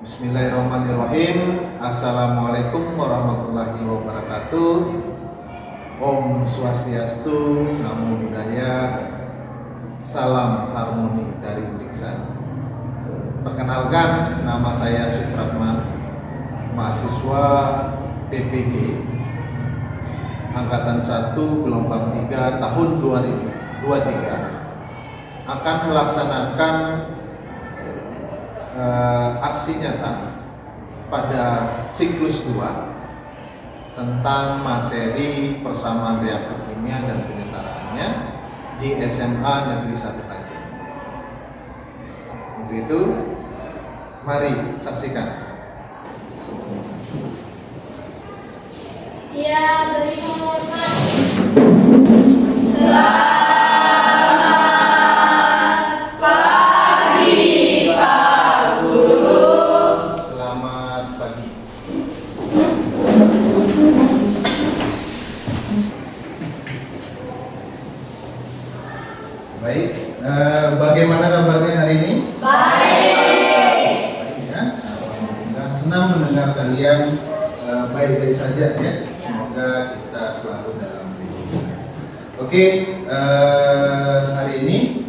Bismillahirrahmanirrahim. Assalamualaikum warahmatullahi wabarakatuh. Om Swastiastu, Namo Buddhaya, salam harmoni dari Uniksan. Perkenalkan, nama saya Supratman, mahasiswa PPG Angkatan 1 Gelombang 3 tahun 2023 akan melaksanakan aksi nyata pada siklus 2 tentang materi persamaan reaksi kimia dan penyetaraannya di SMA Negeri 1 Tanjung. Untuk itu, mari saksikan. Siap, beri hormat. Baik, bagaimana kabarnya hari ini? Baik. Baik ya, alhamdulillah senang mendengar kalian baik-baik saja ya. Semoga kita selalu dalam lindungan. Oke, hari ini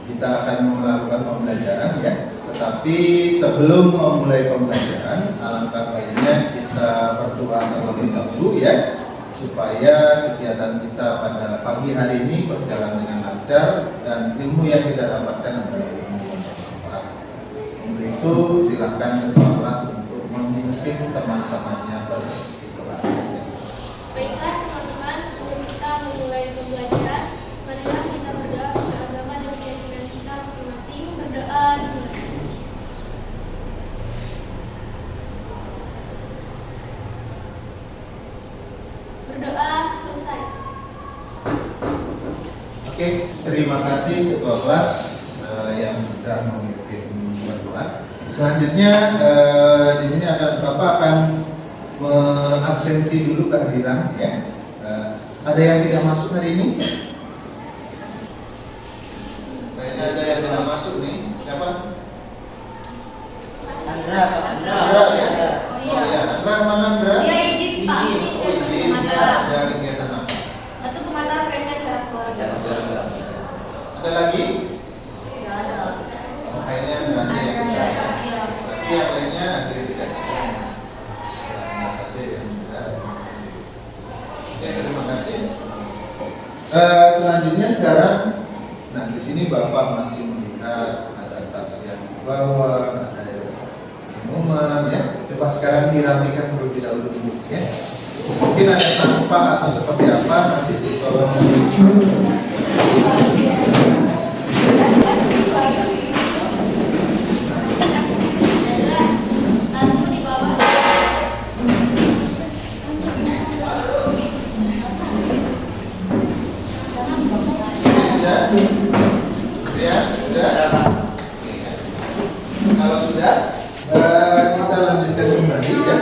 kita akan melakukan pembelajaran ya. Tetapi sebelum memulai pembelajaran, alangkah baiknya kita berdoa terlebih dahulu ya, supaya kegiatan kita pada pagi hari ini berjalan dengan lancar dan ilmu yang kita dapatkan adalah ilmu yang bermanfaat. Untuk itu silakan ketua kelas untuk memimpin teman-temannya beristirahat. Baiklah teman-teman, sebelum kita memulai pembelajaran, marilah kita berdoa sesuai agama dan keyakinan kita masing-masing. Berdoa dimulai. Berdoa selesai. Oke, terima kasih ketua kelas yang sudah memimpin berdoa. Selanjutnya di sini Bapak akan mengabsensi dulu kehadiran ya. Ada yang tidak masuk hari ini? Kayaknya ada yang tidak masuk nih. Siapa? Andra Ya? Oh iya, Andra mana Andra? Dia izin Pak. Oh izin, ada kegiatan apa? Itu ke Mataram kayaknya acara keluarga. Ada lagi? Enggak ada. Oh, kayaknya enggak ada yang tidak. Berarti yang lainnya ada yang tidak. Nah, saja yang tidak. Oke, terima kasih. Selanjutnya sekarang, nah di sini Bapak masih melihat ada tas yang dibawa, ada minuman ya. Coba sekarang dirapikan terlebih dahulu dulu ya. Mungkin ada sampah atau seperti apa nanti tolong. Tasmu di bawah. Sudah? Ya, sudah. Oke, ya. Kalau sudah, kita lanjutkan kembali ya.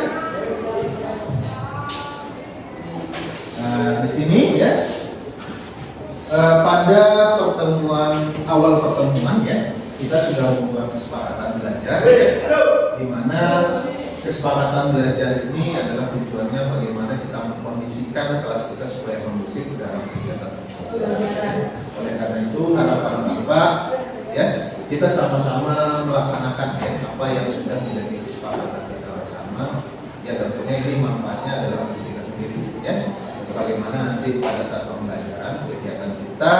Di sini ya, pada awal pertemuan ya, kita sudah membuat kesepakatan belajar ya, di mana kesepakatan belajar ini adalah tujuannya bagaimana kita mengkondisikan kelas kita supaya kondusif dalam kegiatan pembelajaran. Oleh karena itu harapan Bapak ya, kita sama-sama melaksanakan ya, apa yang sudah menjadi kesepakatan kita bersama. Ya tentunya ini manfaatnya adalah untuk kita sendiri ya. Bagaimana nanti pada saat pembelajaran kegiatan kita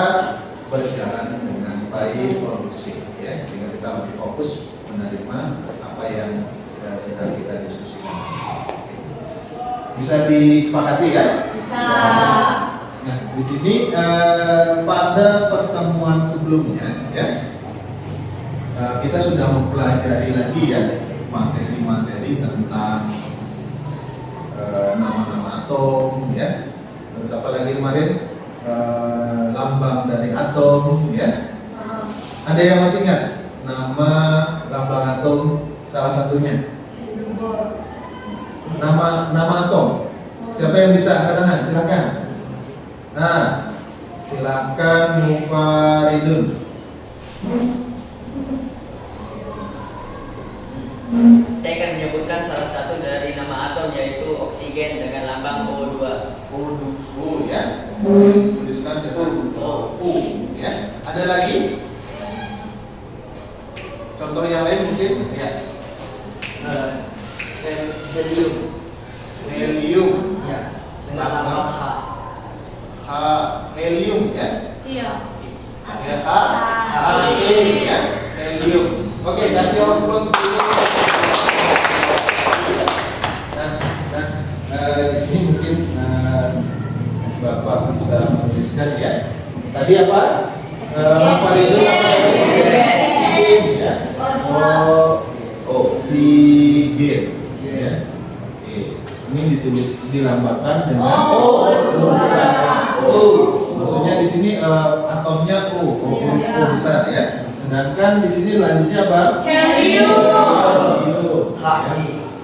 berjalan dengan baik, kondusif ya, sehingga kita lebih fokus menerima apa yang sedang kita diskusikan. Bisa disepakati ya? Bisa. Nah, di sini pada pertemuan sebelumnya ya, kita sudah mempelajari lagi ya materi-materi tentang nama-nama atom ya. Terus apa lagi kemarin? Lambang dari atom ya. Ada yang masih ingat nama lambang atom salah satunya? Nama atom. Siapa yang bisa angkat tangan? Silakan. Nah, silakan Mufaridun. Saya akan menyebutkan salah satu dari nama atom yaitu oksigen dengan lambang O2. O ya. Tuliskan dengan O ya. Ada lagi? Contoh yang lain mungkin ya. Helium. Helium. Ya. Dengan lambang H. H helium ya. Iya. Ya, He ya. Helium. Oke, kasih orang plus dulu. Di sini mungkin Bapak bisa menuliskan ya. Tadi apa? Apa itu? Oksigen ya. Oksigen ya. Oke. Ini ditulis dilambangkan dengan O. Maksudnya di sini atomnya O besar ya. Sedangkan di sini lanjutnya apa? Helium.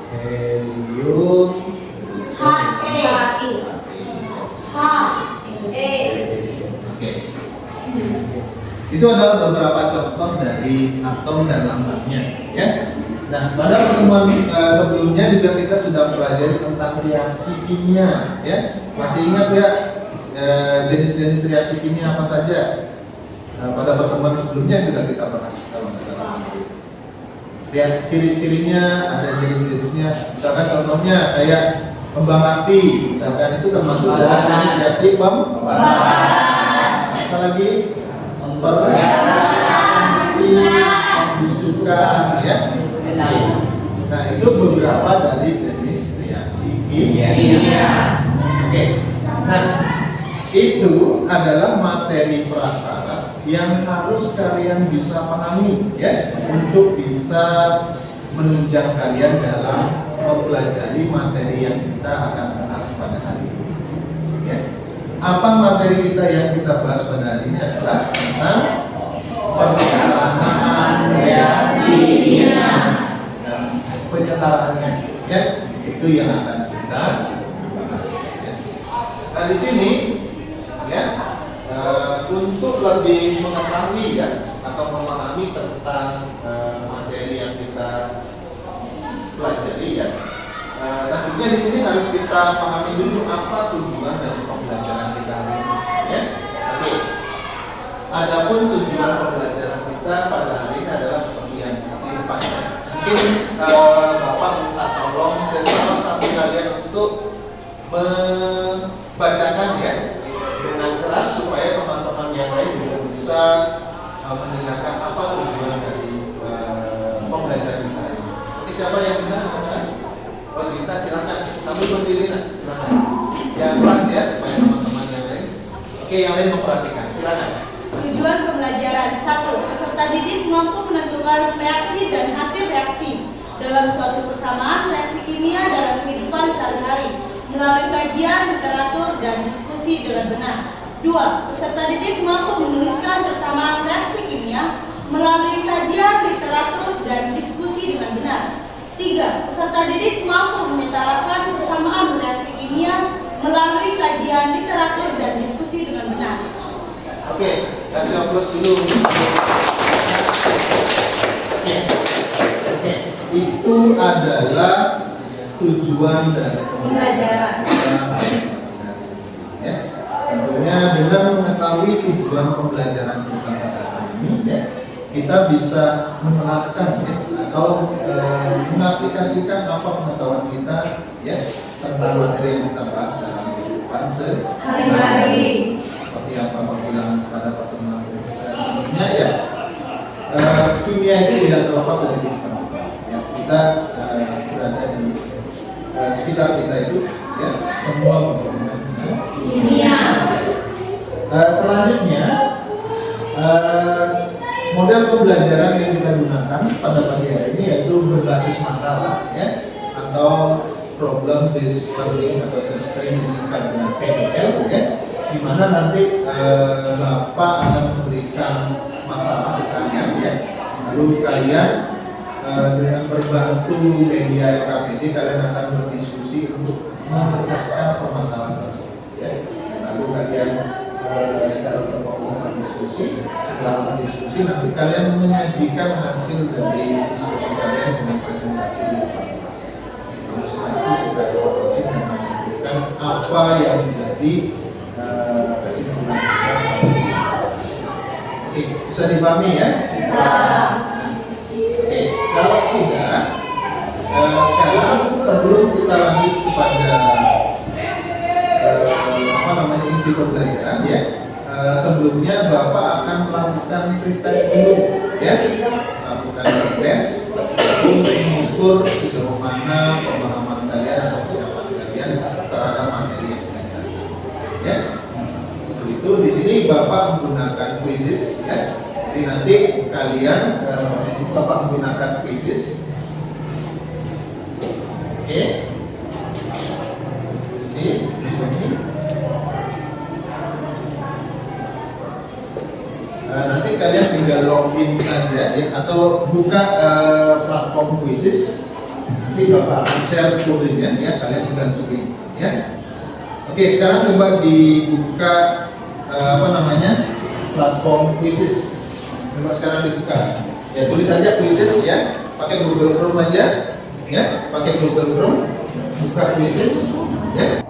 Helium. Oke. Itu adalah beberapa contoh dari atom dan lambangnya, ya. Nah, pada pertemuan sebelumnya juga kita sudah pelajari tentang reaksi kimia, ya. Masih ingat ya jenis-jenis reaksi kimia apa saja? Pada pertemuan sebelumnya sudah kita bahas kalau nggak salah. Reaksi ciri-cirinya ada jenis-jenisnya. Misalkan contohnya kayak kembang api, misalkan itu termasuk dalam reaksi pembakaran. Apa lagi? Pembusukan, ya. Nah, itu beberapa dari jenis reaksi kimia. Oke. Nah, itu adalah materi prasyarat yang harus kalian bisa pahami, ya, untuk bisa menunjang kalian dalam mempelajari materi yang kita akan bahas pada hari ini. Ya. Apa materi kita yang kita bahas pada hari ini adalah tentang perencanaan reaksi kimia dan penyetaraannya. Ya, itu yang akan kita bahas. Ya. Nah, di sini, ya, untuk lebih mengetahui ya atau memahami tentang materi yang kita pelajari ya. Tentunya di sini harus kita pahami dulu apa tujuan dari pembelajaran kita hari ini. Ya. Oke. Adapun tujuan pembelajaran kita pada hari ini adalah seperti yang di depannya. Mungkin Bapak minta tolong ke salah satu kalian untuk membacakan ya dengan keras supaya teman-teman yang lain juga bisa mendengarkan apa tujuan dari pembelajaran kita hari ini. Oke, siapa yang bisa membacakan? Oh, kita silakan sambil berdiri, silakan. Yang keras ya supaya teman-teman yang lain. Oke, yang lain memperhatikan. Silakan. Tujuan pembelajaran 1. Peserta didik mampu menentukan reaksi dan hasil reaksi dalam suatu persamaan reaksi kimia dalam kehidupan sehari-hari melalui kajian, literatur, dan diskusi dengan benar. 2. Peserta didik mampu menuliskan persamaan reaksi kimia melalui kajian, literatur, dan diskusi dengan benar. 3. Peserta didik mampu menyetarakan persamaan reaksi kimia melalui kajian, literatur, dan diskusi dengan benar. Oke, kasih aplaus dulu. Itu adalah tujuan dari pembelajaran. Ya, tentunya dengan mengetahui tujuan pembelajaran kita pada hari ini, ya, kita bisa menerapkan ya, atau mengaplikasikan apa pengetahuan kita ya tentang materi yang kita bahas dalam kehidupan sehari-hari. Seperti yang Bapak bilang pada pertemuan kita sebelumnya ya, kimia itu tidak terlepas dari kehidupan kita. Ya, kita berada di sekitar kita itu ya semua berhubungan dengan kimia. Selanjutnya model pembelajaran yang kita gunakan pada pagi hari ini yaitu berbasis masalah ya atau problem based learning atau sering disingkat dengan PBL ya, di mana nanti Bapak akan memberikan masalah ke kalian ya, lalu kalian dengan berbantu media LKPD kalian akan berdiskusi untuk memecahkan permasalahan tersebut ya, lalu kalian secara berkelompok diskusi. Setelah diskusi nanti kalian menyajikan hasil dari diskusi kalian dengan presentasi di depan kelas. Lalu setelah itu kita evaluasi dan menentukan apa yang menjadi kesimpulan kita. Oke, bisa dipahami ya? Bisa. Oke, kalau sudah, sekarang sebelum kita lanjut kepada inti pembelajaran ya, sebelumnya Bapak akan melakukan pretest dulu ya, lakukan pretest untuk mengukur sejauh mana pemahaman kalian atau kesiapan kalian terhadap materi yang belajar ya. Untuk itu di sini Bapak menggunakan quizzes ya, jadi nanti kalian di sini Bapak menggunakan quizzes. Oke, quizzes di sini. Nanti kalian tinggal login saja ya, atau buka platform quizzes. Nanti Bapak akan share kodenya ya, kalian tinggal screen ya. Oke, sekarang coba dibuka platform quizzes. Coba sekarang dibuka. Ya, tulis saja quizzes ya, pakai Google Chrome aja ya, pakai Google Chrome, buka quizzes ya.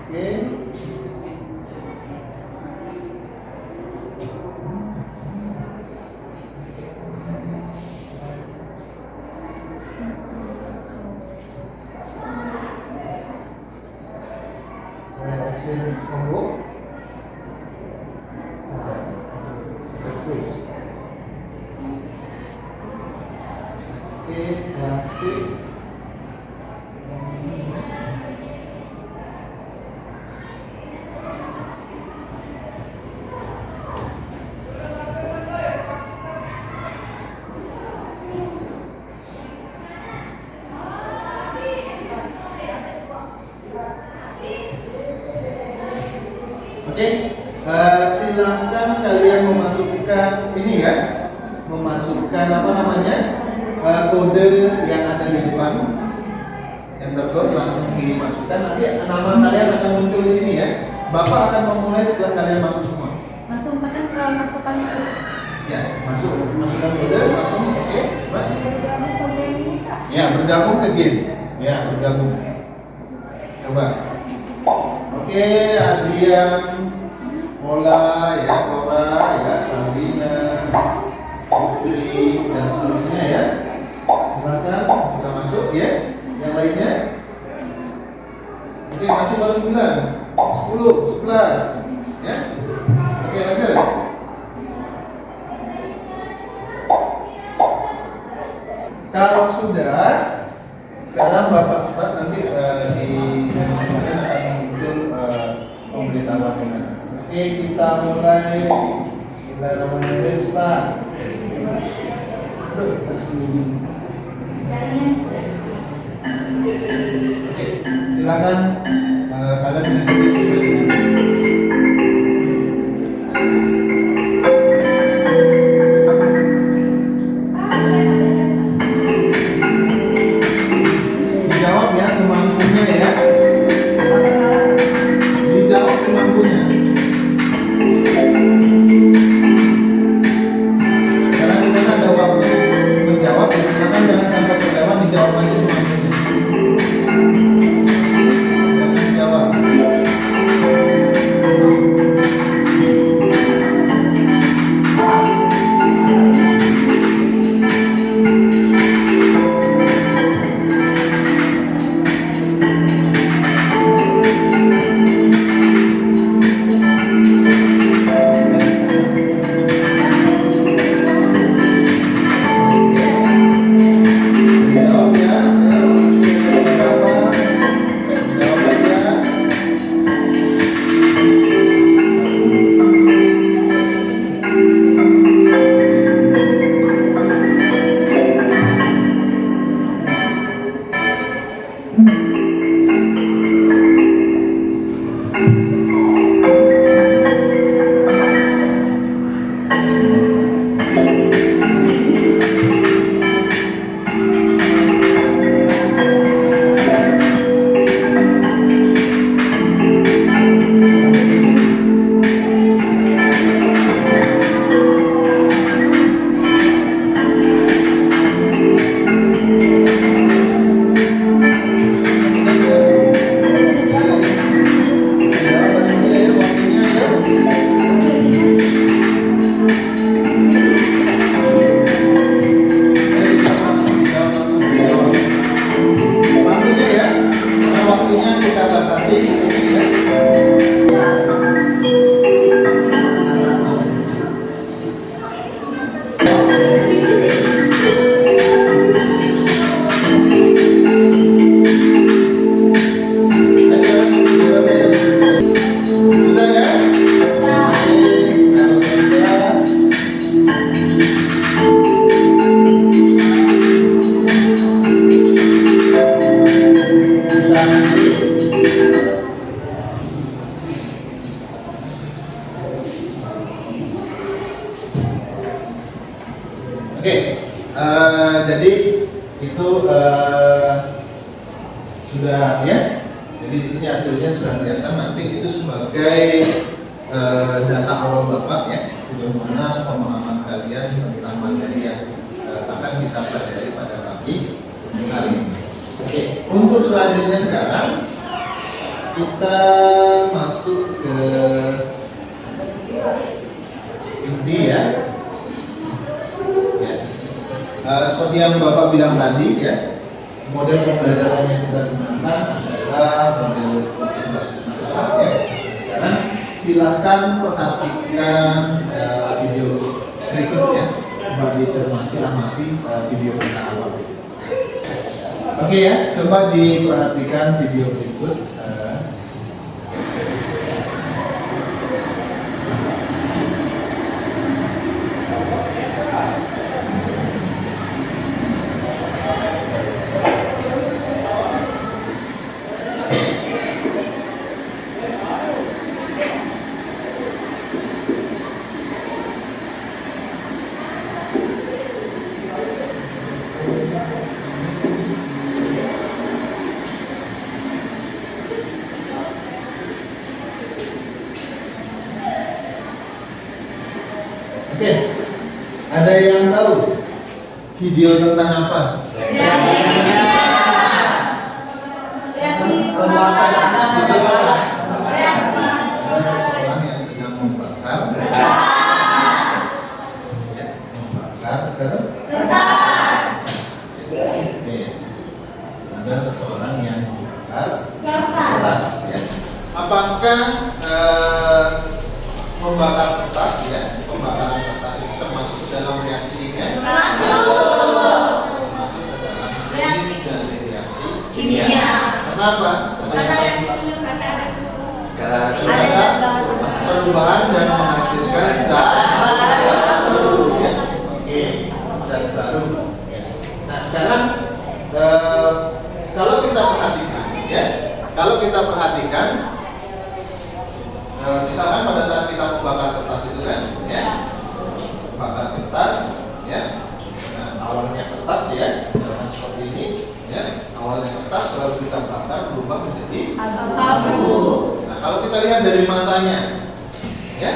Oke. Oke, silakan kalian memasukkan ini ya, memasukkan kode yang ada di depan, enter code langsung dimasukkan. Nanti nama kalian akan muncul di sini ya. Bapak akan memulai setelah kalian masuk semua. Langsung tekan ke masukkan itu. Ya, masukkan kode langsung. Oke, coba. Bergabung ke game ini, Kak. Ya, bergabung ke game. Ya, bergabung. Coba. Oke, Adrian, Mola, ya, Laura, ya, Sabrina, Putri, dan seterusnya ya. Silakan, bisa masuk ya. Yang lainnya? Oke, masih baru 9, 10, 11, ya. Oke, lanjut. Kalau sudah, sekarang Bapak start, nanti di kalian akan muncul pemberitahuan dengan. Oke, kita mulai. Bismillahirrahmanirrahim, start. Oke, silakan kalian mengikuti sesuai dengan. Dijawab ya semampunya ya. Dijawab semampunya. Karena di sana ada waktu menjawab, silakan jangan sampai kelewat, dijawab aja semampunya. Jangan dijawab. Dijawab ya. sudah ya. Jadi di sini hasilnya sudah kelihatan. Nanti itu sebagai data awal Bapak ya, sejauh mana pemahaman kalian tentang materi yang akan kita pelajari pada pagi hari ini. Oke, untuk selanjutnya sekarang kita masuk ke inti ya. Seperti yang Bapak bilang tadi ya, model pembelajaran yang kita gunakan adalah model berbasis masalah ya. Sekarang silakan perhatikan video berikut ya, bagi cermati amati video kita awal. Oke ya, coba diperhatikan video berikut. Oke, ada yang tahu video tentang apa? Reaksi kimia. Reaksi Video apa? reaksi Ada seseorang yang sedang membakar kertas. Ya, membakar kertas. Oke, ada seseorang yang membakar kertas. Ya. Apakah membakar kertas ya, pembakaran kertas itu termasuk dalam reaksi kimia? Termasuk ke dalam jenis dari reaksi kimia. Kenapa? Karena reaksi kimia Karena Ada perubahan dan menghasilkan zat baru. Ya. Oke, zat baru. Ya. Nah sekarang kalau kita perhatikan ya, misalkan pada saat kita membakar kertas itu kan, ya, bakar kertas, ya. Nah, awalnya kertas ya, misalkan seperti ini, ya. Awalnya kertas lalu kita bakar berubah menjadi abu. Nah, kalau kita lihat dari masanya, ya,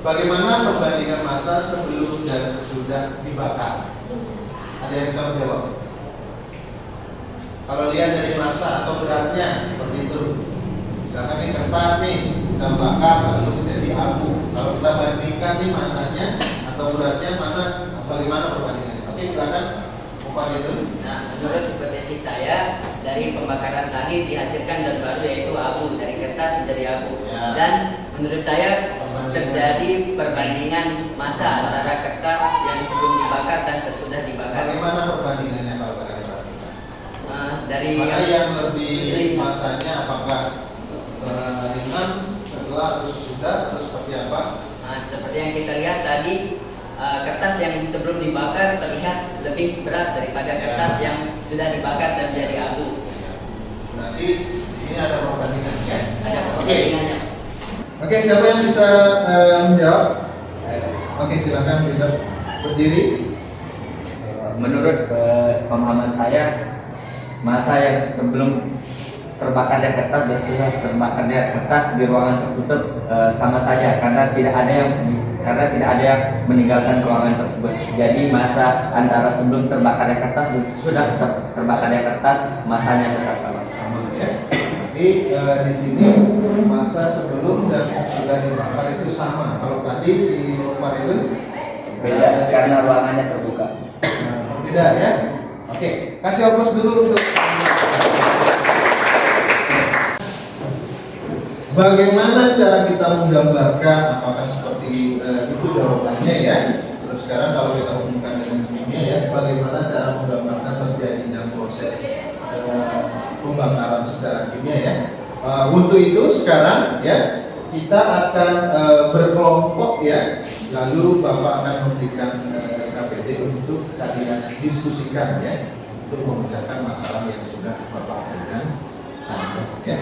bagaimana perbandingan massa sebelum dan sesudah dibakar? Ada yang bisa menjawab? Kalau lihat dari massa atau beratnya seperti itu. Misalkan ini kertas nih, kita bakar lalu menjadi abu. Kalau kita bandingkan nih massanya atau beratnya bagaimana perbandingannya? Oke, silakan Pak Yudun. Nah, menurut hipotesis saya, dari pembakaran tadi dihasilkan zat baru yaitu abu, dari kertas menjadi abu. Ya. Dan menurut saya terjadi perbandingan massa antara kertas yang sebelum dibakar dan sesudah dibakar. Bagaimana perbandingannya kalau kalian perhatikan? Dari Mana yang lebih massanya, apakah ringan setelah atau sesudah atau seperti apa? Seperti yang kita lihat tadi, kertas yang sebelum dibakar terlihat lebih berat daripada kertas yang sudah dibakar dan menjadi abu. Berarti di sini ada perbandingannya. Ada perbandingannya. Oke, siapa yang bisa menjawab? Oke, silakan kita berdiri. Menurut pemahaman saya, massa yang sebelum terbakarnya kertas dan sudah terbakarnya kertas di ruangan tertutup sama saja karena tidak ada yang meninggalkan ruangan tersebut. Jadi massa antara sebelum terbakarnya kertas dan sudah terbakarnya kertas massanya tetap sama. Ya. Jadi di sini massa sebelum dan sesudah dibakar itu sama. Kalau tadi si Pak itu Beda karena ruangannya terbuka. Beda ya. Oke, kasih oplos dulu untuk bagaimana cara kita menggambarkan, apakah seperti itu jawabannya ya. Terus sekarang kalau kita hubungkan dengan kimia ya, bagaimana cara menggambarkan terjadinya proses pembakaran secara kimia ya. Untuk itu sekarang ya kita akan berkelompok ya. Lalu Bapak akan memberikan KPD untuk kalian diskusikan ya, untuk memecahkan masalah yang sudah Bapak berikan. Ya. Oke.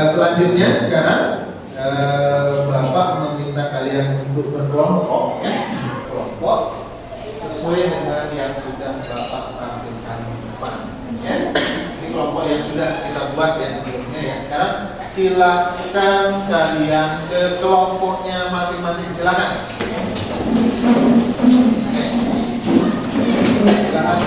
Selanjutnya sekarang Bapak meminta kalian untuk berkelompok ya. Kelompok sesuai dengan yang sudah Bapak tampilkan di depan. Ya. Ini kelompok yang sudah kita buat ya sebelumnya ya. Sekarang silakan kalian ke kelompoknya masing-masing, silakan. Oke. Silakan.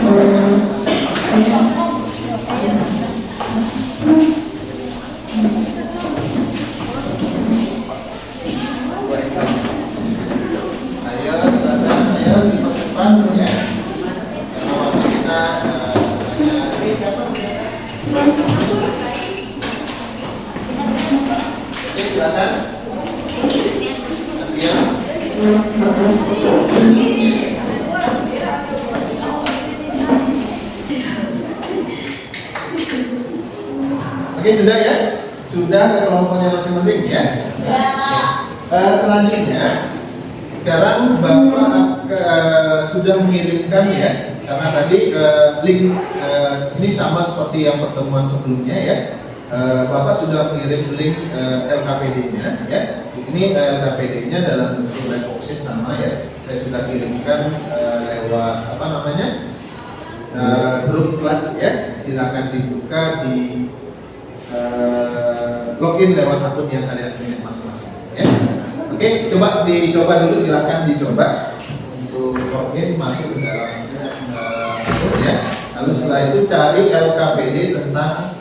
Ayo silakan, ayo di depan ya. Karena waktu kita hanya siapa? Oke, silakan. Nadia. Oke, sudah ya? Sudah ke kelompoknya masing-masing ya? Selanjutnya, sekarang Bapak sudah mengirimkan ya, karena tadi link ini sama seperti yang pertemuan sebelumnya ya. Bapak sudah mengirim link LKPD-nya ya. Di sini LKPD-nya dalam bentuk live option sama ya. Saya sudah kirimkan lewat apa namanya grup kelas ya. Silakan dibuka di login lewat akun yang kalian punya masing-masing ya. Oke, dicoba dulu, silakan dicoba untuk login masuk ke dalam akun ya. Lalu setelah itu cari LKPD tentang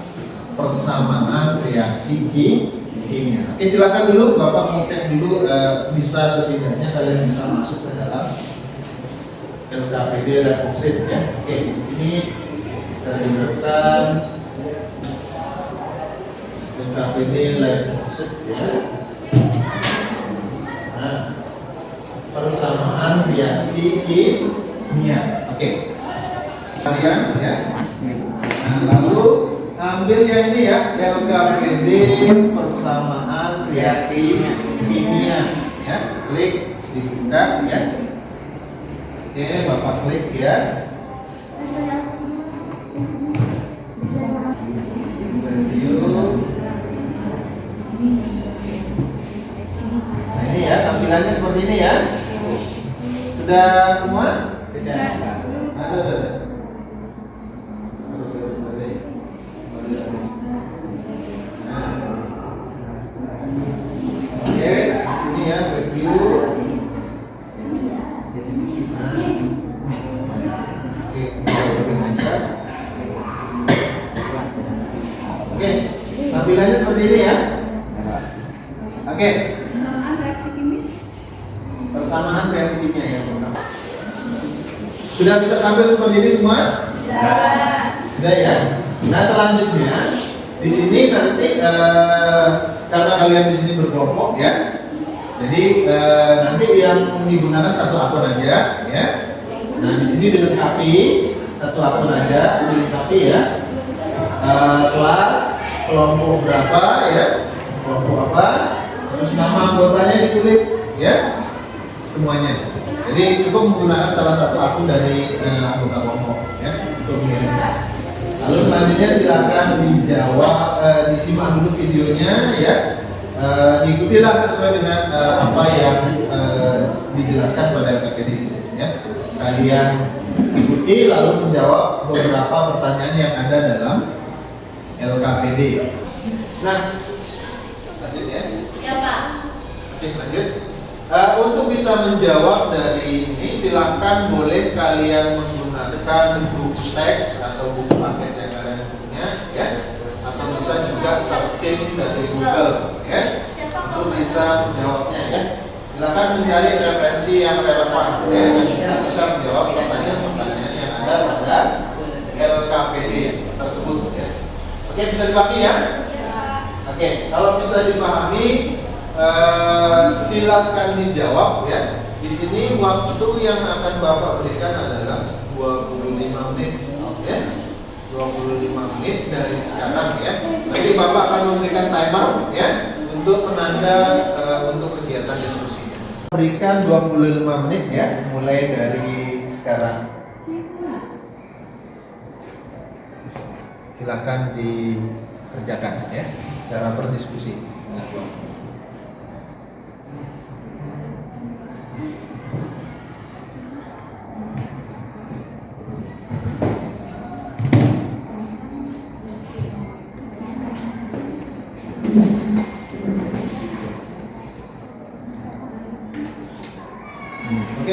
persamaan reaksi kimia. Oke, silakan dulu Bapak mau cek dulu bisa atau tidaknya kalian bisa masuk ke dalam LKPD lab oxide ya. Oke, di sini kita gunakan LKPD lab oxide ya. Nah, persamaan reaksi kimia. Oke. Kalian ya. Nah, lalu ambil yang ini ya, LKPD persamaan reaksi kimia ya. Klik dibuka ya. Oke, Bapak klik ya. Review. Nah, ini ya tampilannya seperti ini ya. Sudah semua? Sudah. Ada. Nah. Oke, sini ya review. Nah. Oke, Oke, tampilannya seperti ini ya. Oke. Persamaan reaksi kimia yang bersama. Sudah bisa tampil seperti ini semua? Sudah ya. Nah selanjutnya di sini nanti karena kalian di sini berkelompok ya, jadi nanti yang digunakan satu akun aja ya. Nah di sini dilengkapi satu akun aja, dilengkapi ya. Kelas, kelompok berapa ya, kelompok apa, terus nama anggotanya ditulis ya, semuanya. Jadi cukup menggunakan salah satu akun dari anggota kelompok ya untuk mengirimkan. Lalu selanjutnya silakan dijawab, disimak dulu videonya ya, diikutilah sesuai dengan apa yang dijelaskan pada LKPD itu ya. Kalian ikuti lalu menjawab beberapa pertanyaan yang ada dalam LKPD. Nah, lanjut ya. Ya Pak. Oke, lanjut. Untuk bisa menjawab dari ini, silakan boleh kalian menggunakan buku teks atau buku paket yang kalian punya, ya, atau bisa juga searching dari Google, ya, untuk bisa menjawabnya, ya. Silakan mencari referensi yang relevan, ya, yang bisa menjawab pertanyaan-pertanyaan yang ada pada LKPD tersebut, ya. Oke, bisa dipahami ya? Oke, kalau bisa dipahami. Silakan dijawab ya. Di sini waktu yang akan Bapak berikan adalah 25 menit ya. 25 menit dari sekarang ya. Nanti Bapak akan memberikan timer ya untuk penanda untuk kegiatan diskusinya. Berikan 25 menit ya mulai dari sekarang. Silakan dikerjakan ya cara berdiskusi.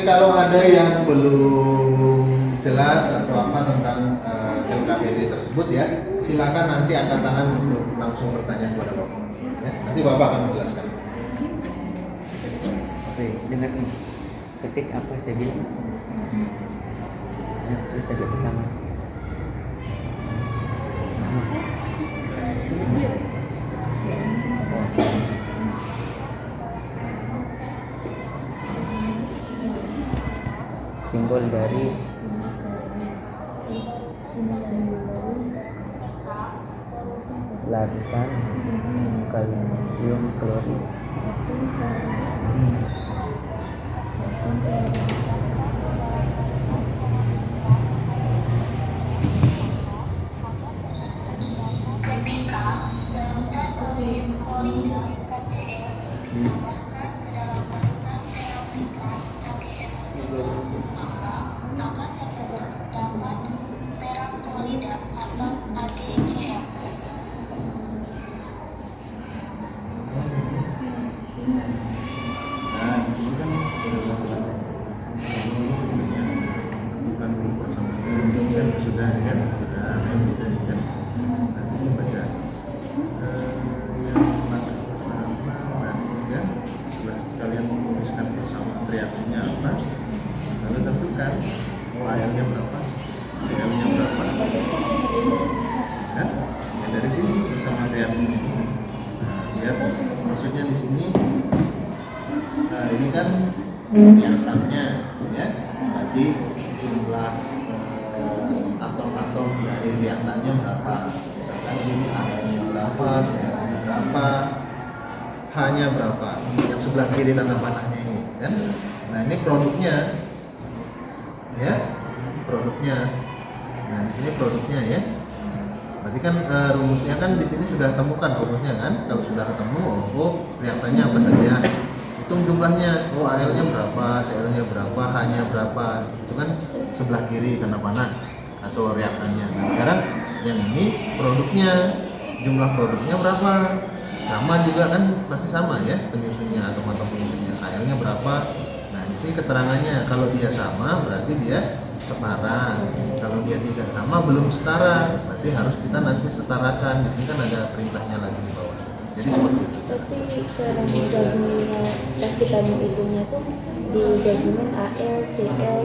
kalau ada yang belum jelas atau apa tentang LKPD tersebut ya, silakan nanti angkat tangan untuk langsung bertanya kepada Bapak. Ya, nanti Bapak akan menjelaskan. Oke, dengar nih. Ketik apa saya bilang? Ya, terus saja pertama. Simbol dari larutan kalsium klorid. Ketika larutan kalsium klorida KCl ditambahkan ke dalam larutan peroksidat AgNO3, maka akan terbentuk endapan perak klorida atau AgCl. Nah, ini kan bukan bersama ini kan sudah kan sudah ini kan. Nah, di sini baca yang bersama ya. Setelah kalian menuliskan bersama reaksinya apa, lalu tentukan OAL-nya berapa, CL-nya berapa. Kan? Ya, dari sini bersama reaksi ini. Nah, lihat maksudnya di sini. Nah, ini kan reaktannya ya, berarti jumlah atom-atom dari reaktannya berapa, misalkan ini AL-nya berapa, CL-nya berapa, H-nya berapa, yang sebelah kiri tanda panahnya ini kan. Nah, ini produknya ya, produknya. Nah, di sini produknya ya. Berarti kan rumusnya kan di sini sudah temukan rumusnya kan. Kalau sudah ketemu, reaktannya apa saja. Hitung jumlahnya, AL-nya berapa, CL-nya berapa, H-nya berapa. Itu kan sebelah kiri tanda panah atau reaktannya. Nah, sekarang yang ini produknya, jumlah produknya berapa. Sama juga kan pasti sama ya penyusunnya atau mata penyusunnya. AL-nya berapa. Nah, di sini keterangannya kalau dia sama berarti dia setara. Kalau dia tidak sama belum setara, berarti harus kita nanti setarakan. Di sini kan ada perintahnya lagi di bawah. Jadi seperti itu. Tapi cara menggabungnya pas kita menghitungnya tuh digabungin AL, CL,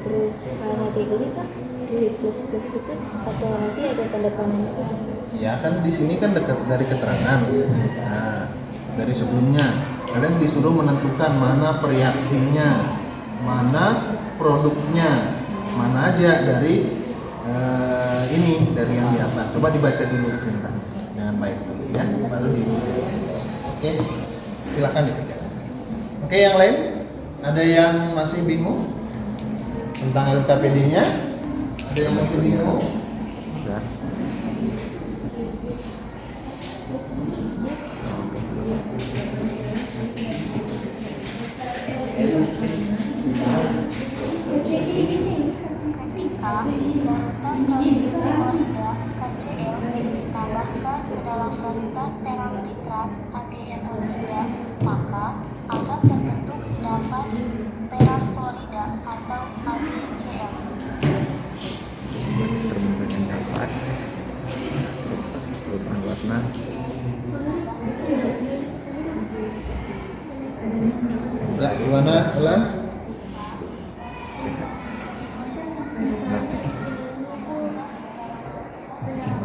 terus karena dibeli kan di plus gitu atau masih ada tanda panah itu? Ya kan di sini kan dekat dari keterangan. Nah, dari sebelumnya kalian disuruh menentukan mana reaksinya, mana produknya, mana aja dari ini dari yang di atas. Coba dibaca dulu perintahnya dengan baik dulu ya, baru di. Oke, silakan dikerjakan. Oke, yang lain ada yang masih bingung tentang LKPD-nya? Ada yang masih bingung? Sudah. Ketika larutan kalsium klorida KCl ditambahkan ke dalam larutan peroksidat AgNO3, maka akan terbentuk endapan perak klorida atau AgCl. Terbentuk endapan perubahan warna. Lah, gimana, Elan?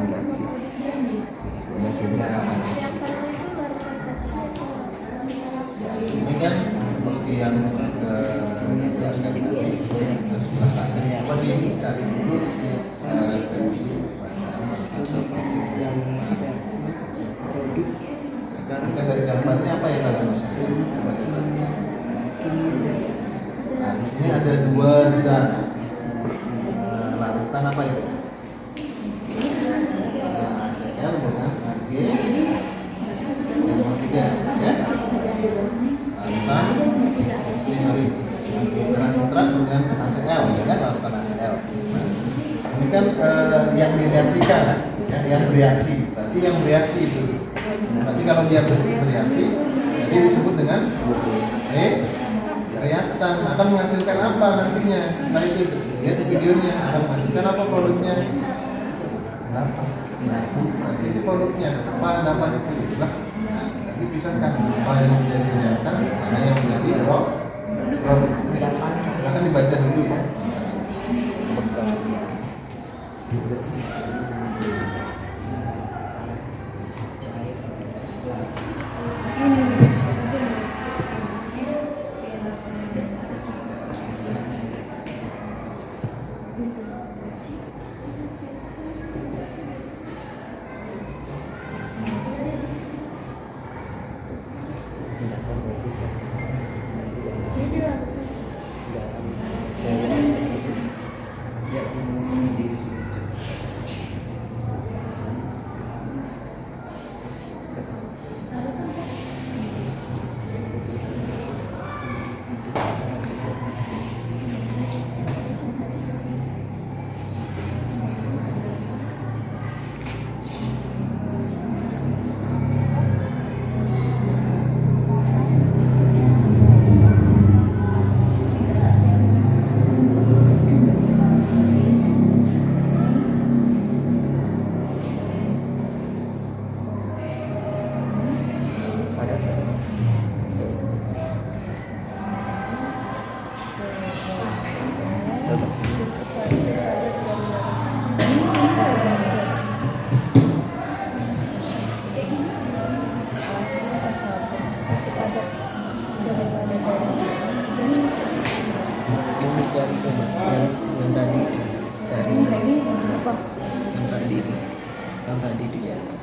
Reaksi. Ini kan seperti yang dijelaskan tadi sebelah kanan. Apa dicari dulu referensi sekarang kan dari gambarnya apa yang kalian bisa lihat? Nah, di sini ada dua zat larutan apa itu? ACL dengan Ag yang ketiga ya. Larutan nitrat dengan ACL ya kan, larutan ACL. Nah, ini kan yang direaksikan ya, yang bereaksi. Berarti yang bereaksi itu. Berarti kalau dia bereaksi, jadi disebut dengan reaktan, akan menghasilkan apa nantinya. Setelah itu lihat videonya, akan menghasilkan apa produknya. Kenapa? Nah itu produknya apa endapan itu itulah. Nah nanti pisahkan apa yang menjadi reaktan, mana yang menjadi produk. Silakan dibaca dulu ya.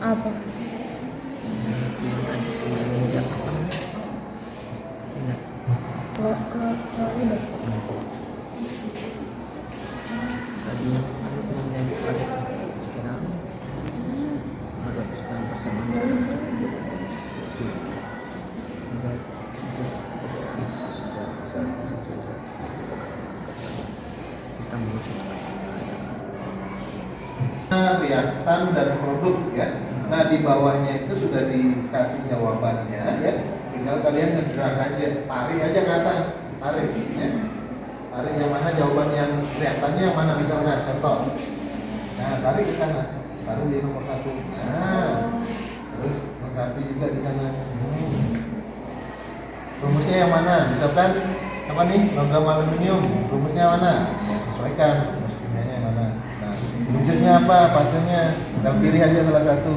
Apa? Kalau ini reaktan dan produk ya. Nah di bawahnya itu sudah dikasih jawabannya ya. Tinggal kalian ngedrag aja, tarik aja ke atas, tarik ya. Tarik yang mana jawaban yang reaktannya yang mana misalnya contoh. Nah tarik ke sana, taruh di nomor 1. Nah terus lengkapi juga di sana. Rumusnya yang mana? Misalkan apa nih? Logam aluminium. Rumusnya mana? Ya, sesuaikan rumus kimianya yang mana. Nah wujudnya apa? Fasenya tinggal pilih aja salah satu.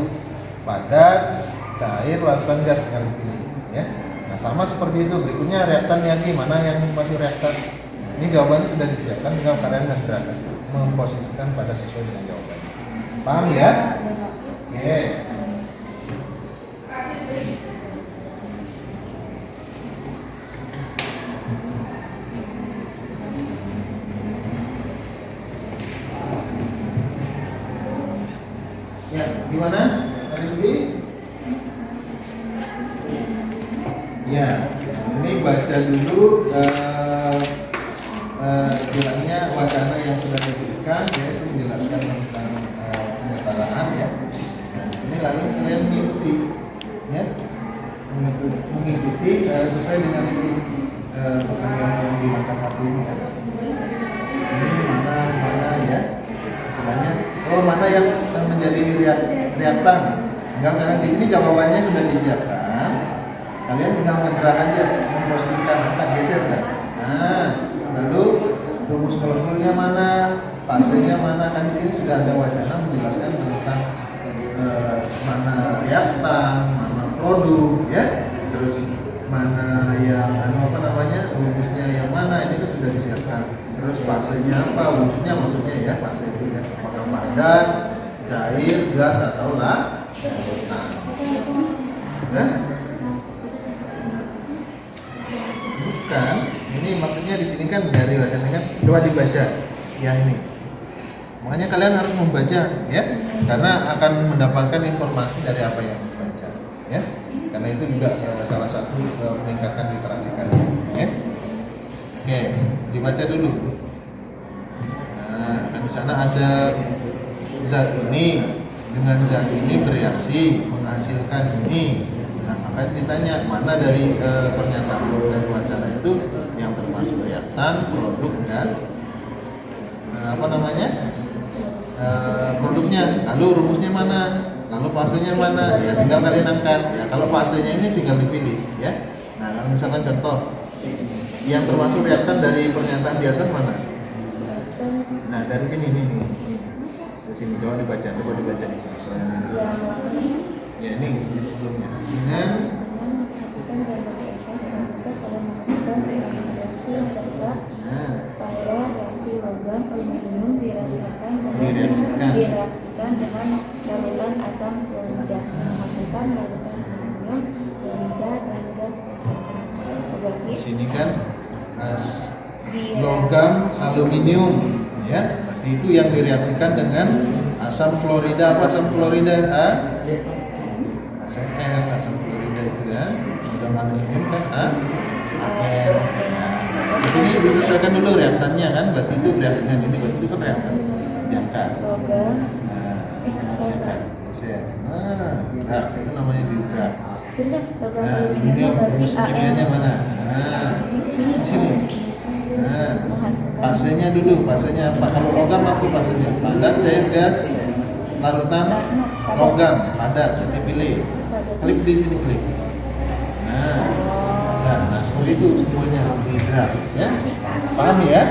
Padat, cair, larutan gas tinggal pilih ya. Nah sama seperti itu. Berikutnya reaktan lagi, mana yang masih reaktan. Ini jawabannya sudah disiapkan, tinggal kalian gerakan memposisikan pada sesuai dengan jawabannya. Paham ya? Oke. Ya, gimana? Tadi lebih? Ya, ini baca dulu istilahnya wacana yang sudah diberikan, yaitu menjelaskan tentang penyetaraan ya. Dan ini lalu kalian mengikuti, ya, mengikuti sesuai dengan itu yang di langkah 1 ini ya. Ini mana ya, istilahnya. Oh mana yang menjadi reaktan? Enggak, karena di sini jawabannya sudah disiapkan. Kalian tinggal ngedrag aja, memposisikan angka, geser kan. Nah, lalu rumus molekulnya mana, fasenya mana, kan di sini sudah ada wacana menjelaskan tentang mana reaktan, mana produk, ya. Terus mana yang rumusnya yang mana, ini kan sudah disiapkan. Terus fasenya apa, wujudnya maksudnya ya, fase itu ya, apakah padat, cair, gas atau larutan. Nah, bukan, ini maksudnya di sini kan dari wacana kan, coba dibaca yang ini. Makanya kalian harus membaca ya, karena akan mendapatkan informasi dari apa yang dibaca ya. Karena itu juga salah satu meningkatkan literasi kalian ya. Oke, dibaca dulu. Nah, di sana ada zat ini dengan zat ini bereaksi menghasilkan ini. Nah, maka ditanya mana dari pernyataan dari wacana itu yang larutan, produk dan produknya. Lalu rumusnya mana? Lalu fasenya mana? Ya tinggal kalian angkat. Ya, kalau fasenya ini tinggal dipilih, ya. Nah, kalau misalkan contoh yang termasuk reaktan dari pernyataan di atas mana? Nah, dari sini nih. Dari sini coba dibaca di sini. Ya ini sebelumnya. Dengan memperhatikan gambar di atas terbuka pada memutuskan persamaan reaksi yang serta pada reaksi logam aluminium direaksikan dengan larutan asam klorida menghasilkan larutan aluminium klorida dan gas di sini kan logam aluminium, ya. Berarti itu yang direaksikan dengan asam klorida. Apa asam klorida? Asam klorida itu kan logam aluminium kan AL. Di sini disesuaikan dulu reaktannya kan, berarti itu berdasarkan ini, berarti itu kan reaktan diangkat. logam Itu namanya digraf. logam Ini aluminiumnya berarti rumus kimianya mana? Di sini. Fasenya dulu, fasenya apa? Kalau logam apa fasenya? Padat, cair, gas, larutan, logam, padat. Jadi pilih. Klik di sini klik. Nah, seperti itu semuanya di graf, ya. Paham ya?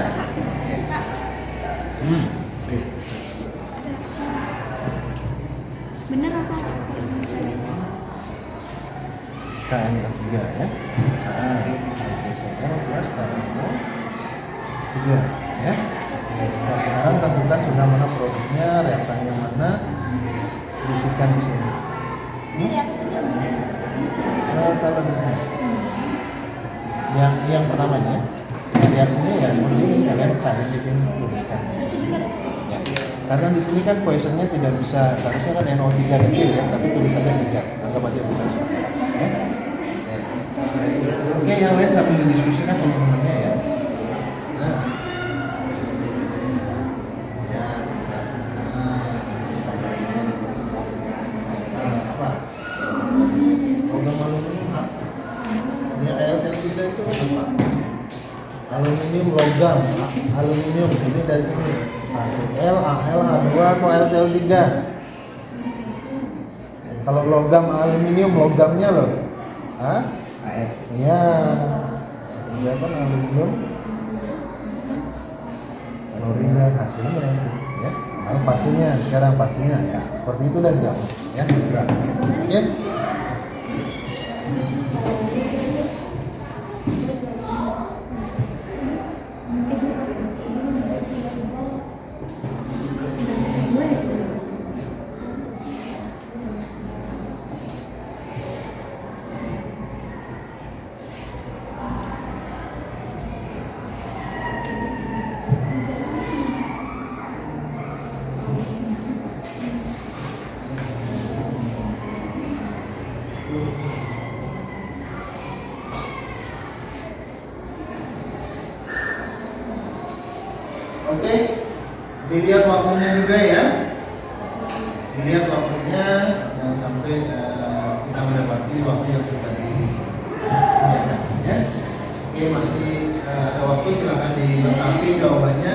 Bener apa? KN 3 ya. KN plus KNO 3 ya. Nah, sekarang tentukan sudah mana produknya, reaktannya mana, diisikan di sini. Kalau di sini. Yang pertamanya, reaksinya ya seperti ini, kalian cari di sini, tuliskan. Ya. Karena di sini kan poisonnya tidak bisa, harusnya kan NO3 kecil ya, tapi tulisannya 3, anggap aja bisa. Ya. Oke, yang lain sambil didiskusikan teman-temannya ya. Nah. Ya, apa? Logam aluminium apa? Ini AlCl3 itu apa? Aluminium logam, aluminium ini dari sini. ACl, Al, H2 atau AlCl3. Kalau logam aluminium logamnya loh. Iya. Iya kan aluminium. Klorida hasilnya ya. Lalu pasinya sekarang pasinya ya. Seperti itu dan jauh ya. Oke. Oke, dilihat waktunya juga ya. Dilihat waktunya, jangan sampai kita mendapati waktu yang sudah disediakan ya. Oke, masih ada waktu, silakan dilengkapi jawabannya.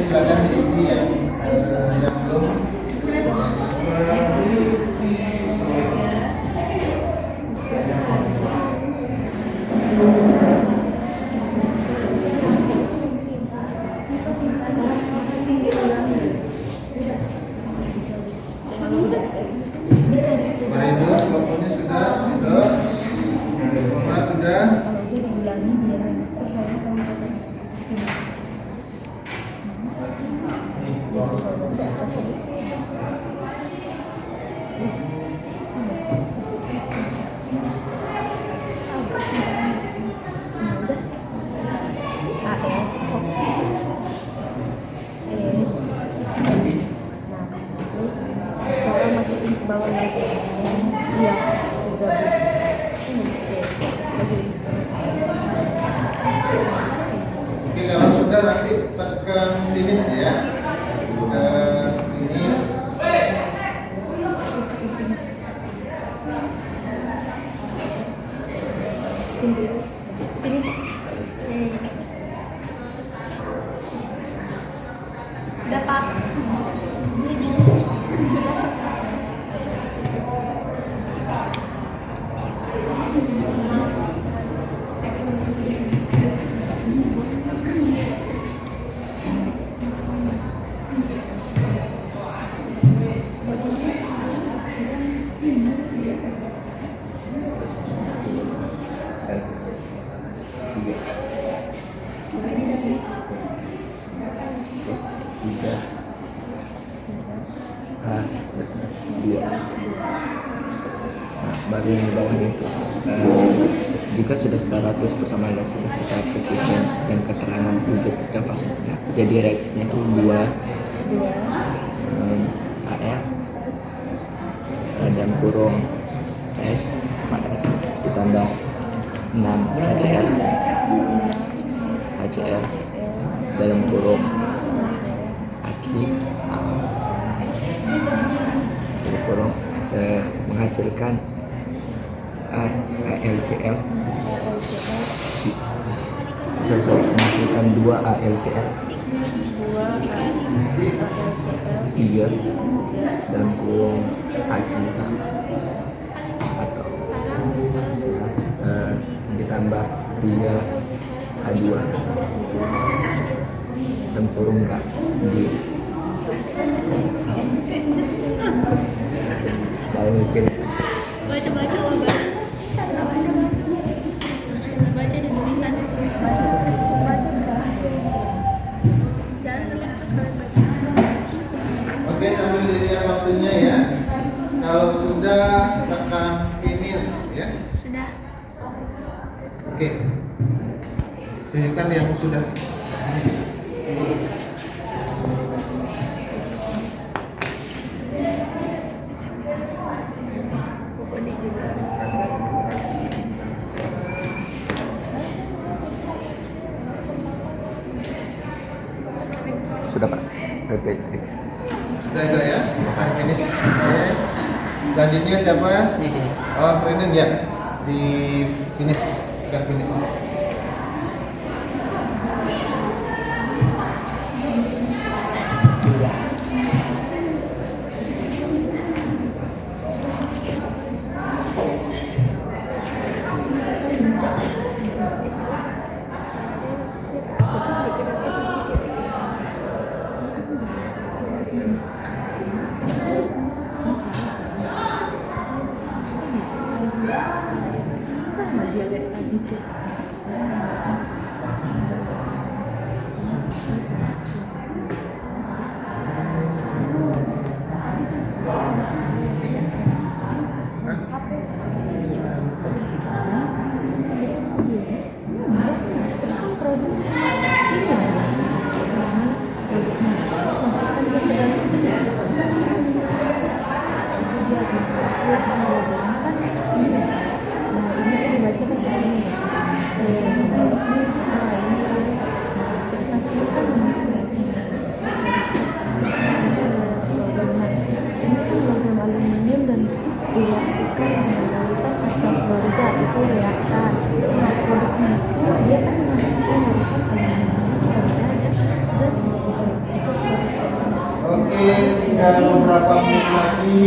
Silakan diisi yang belum bawah lagi. Iya, digabung. Oke, kalau sudah nanti tekan finish ya. Finish. Finish. Sudah Pak. Sudah selesai. Baru yang di bawah itu jika sudah setara plus persamaan dan sudah setara persisnya dan keterangan untuk setiap faktanya, jadi reaksinya itu 2 AR dan kurung S ditambah 6 HCR dalam kurung aki dalam kurung menghasilkan ALCL menghasilkan 2 ALCL 3 dalam kurung AQ atau ditambah 3 H2 dalam kurung gas di kalau mikir Baca-baca baca di tulisan itu. Jangan ngeliat terus kalian baca. Oke, sambil dilihat waktunya ya. Kalau sudah tekan finish ya. Sudah. Oke. Tunjukkan yang sudah finish. sudah Pak, repeat X. Sudah ada ya, tekan finish. Oke. Selanjutnya siapa? Oh, Brandon ya. Di finish, tekan finish. Sama dia lihat lagi cek. Oke, tinggal beberapa menit lagi.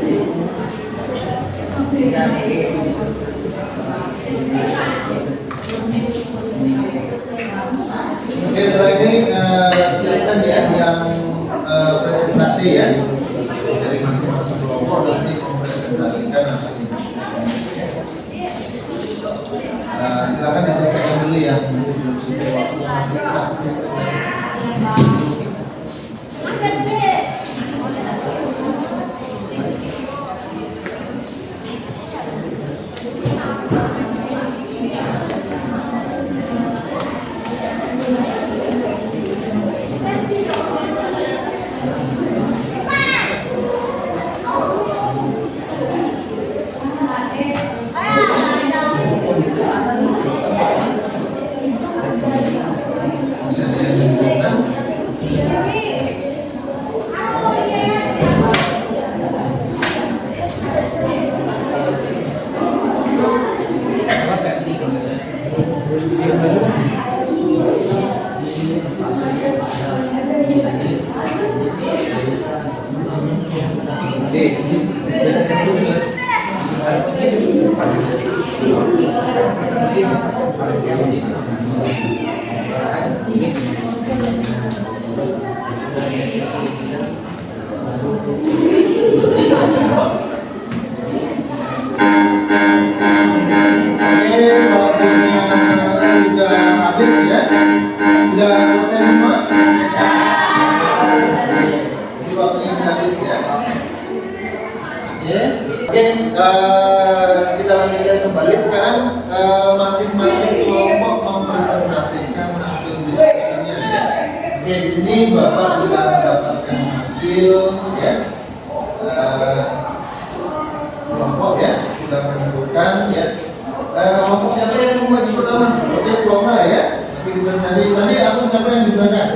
Oke, setelah ini silakan ya yang presentasi ya dari masing-masing kelompok nanti mempresentasikan hasilnya. Silakan diselesaikan dulu ya, masih belum selesai waktu masih sisa. Kita lanjutkan kembali sekarang. Masing-masing kelompok mempresentasikan hasil diskusinya ya. Oke, di sini Bapak sudah mendapatkan hasil ya. Kelompok ya sudah menentukan ya. Kelompok siapa yang mau maju pertama? Oke, Flora ya. Nanti kita cari tadi akun siapa yang digunakan?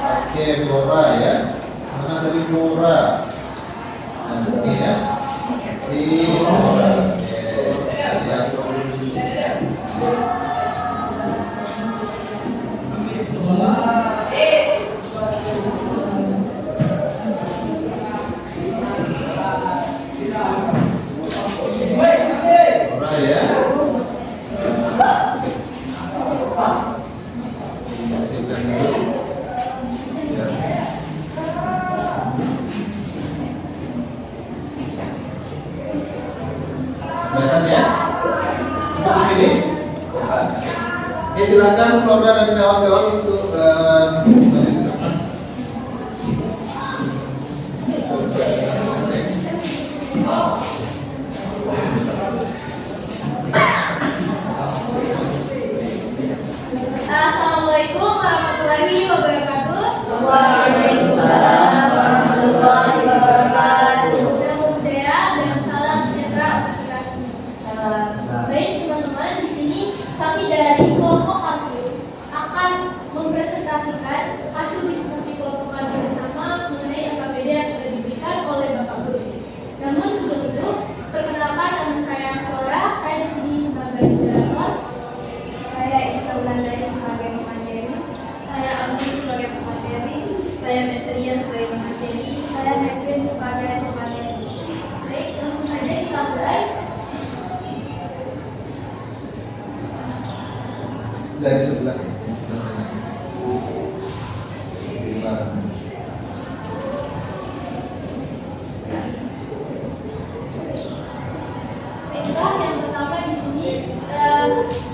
Oke, Flora ya. Mana tadi Flora? Nah, ini ya. Di Flora. Siap. Flora ya. Hasilkan dulu. Ya. Kelihatan ya? Cukup segini? Oke, silakan Flora dan kawan-kawan untuk maju ke depan. Assalamualaikum warahmatullahi wabarakatuh. Waalaikumsalam warahmatullahi wabarakatuh. Namo Buddhaya dan salam sejahtera untuk kita semua. Baik teman-teman, di sini kami dari kelompok hasil akan mempresentasikan hasil diskusi kelompok kami bersama mengenai LKPD yang sudah diberikan oleh Bapak Guru. Namun sebelum itu, perkenalkan nama saya Flora. Saya di sini sebagai moderator. Saya Isha Wulandari sebagai pemateri. Saya Amri sebagai pemateri. Saya Metria sebagai pemateri. Saya Nevin sebagai pemateri. Baik, langsung saja kita mulai. Dari sebelah ya. Di barat. Baiklah, yang pertama di sini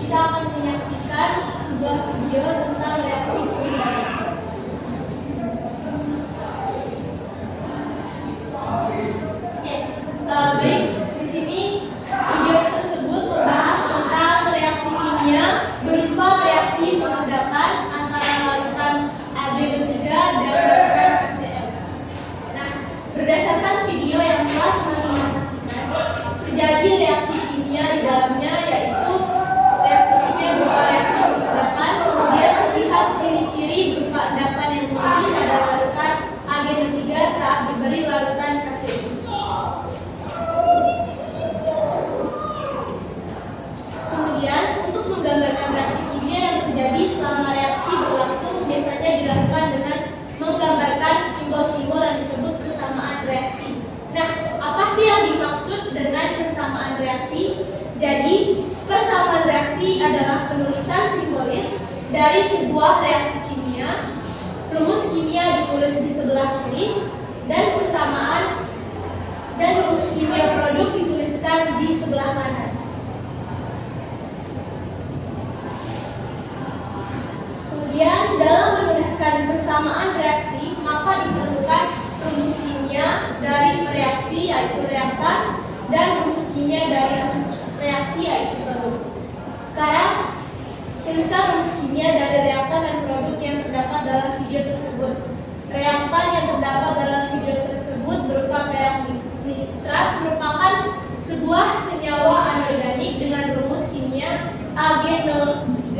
kita akan menyaksikan sebuah video tentang reaksi perubahan. Baik, di sini video tersebut membahas tentang reaksi kimia berupa reaksi peledakan antara larutan AgO3 dan larutan HCl. Nah, berdasarkan video yang telah teman-teman saksikan, terjadi reaksi kimia di dalamnya, yaitu reaksi kimia berupa reaksi peledakan. Kemudian terlihat ciri-ciri berupa endapan yang tinggi pada larutan AgO3 saat diberi larutan HCl. Kemudian, untuk menggambarkan reaksi kimia yang terjadi selama reaksi berlangsung, biasanya dilakukan dengan menggambarkan simbol-simbol yang disebut kesamaan reaksi. Nah, dengan persamaan reaksi. Jadi, persamaan reaksi adalah penulisan simbolis dari sebuah reaksi kimia. Rumus kimia ditulis di sebelah kiri dan rumus kimia produk dituliskan di sebelah kanan. Kemudian dalam menuliskan persamaan reaksi, maka diperlukan rumus kimia dari reaksi yaitu reaktan dan rumus kimia dari hasil reaksi yaitu produk. Sekarang tuliskan rumus kimia dari reaktan dan produk yang terdapat dalam video tersebut. Reaktan yang terdapat dalam video tersebut berupa perak nitrat merupakan sebuah senyawa anorganik dengan rumus kimia Ag03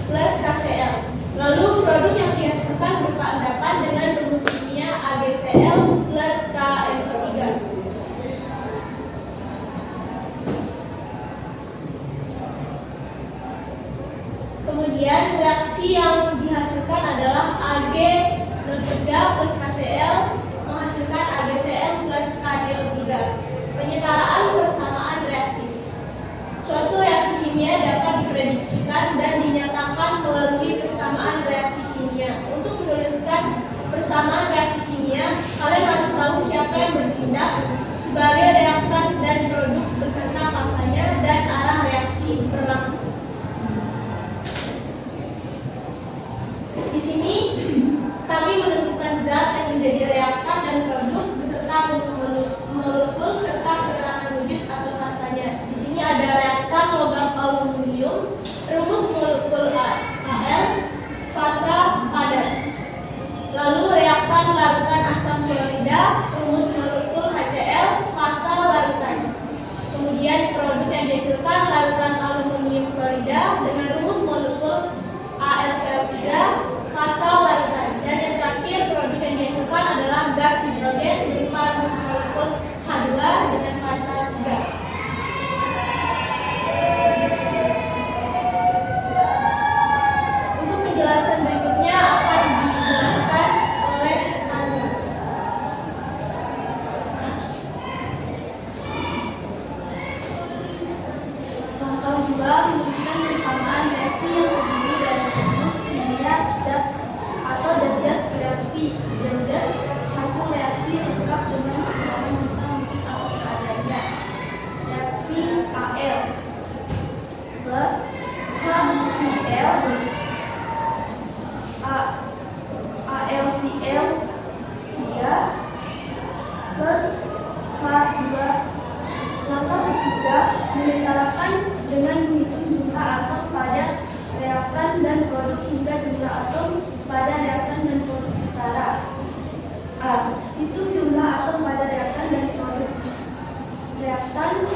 plus KCl. Lalu produk yang dihasilkan berupa endapan dengan rumus kimia AgCl plus KM3. Kemudian reaksi yang dihasilkan adalah Ag03 plus KCl menghasilkan AgCl plus KDO3. Penyetaraan persamaan reaksi. Suatu reaksi kimia dapat diprediksikan dan dinyatakan melalui persamaan reaksi kimia. Untuk menuliskan persamaan reaksi kimia, kalian harus tahu siapa yang bertindak sebagai reaktan dan produk beserta masanya dan arah reaksi berlangsung. Di sini kami menentukan zat yang menjadi reaktan dan produk beserta rumus molekul serta keterangan wujud atau rasanya. Di sini ada reaktan logam aluminium, rumus molekul Al, fasa padat. Lalu reaktan larutan asam klorida, rumus molekul HCl, fasa larutan. Kemudian produk yang dihasilkan larutan aluminium klorida dengan rumus molekul AlCl3, fasa larutan. Dan yang terakhir produk yang dihasilkan adalah gas hidrogen berupa rumus molekul H2 dengan fasa gas. Untuk penjelasan berikutnya akan dijelaskan oleh Anda. Langkah 2, menuliskan persamaan reaksi yang terdiri dari rumus kimia zat atau derajat reaksi dan zat hasil reaksi lengkap dengan keterangan tentang wujud atau keadaannya. Reaksi Al plus HCl AlCl 3 plus H2. Langkah ketiga, menetarakan dengan menghitung jumlah atom pada reaktan dan produk hingga jumlah atom pada reaktan dan produk setara. A. Hitung jumlah atom pada reaktan dan produk reaktan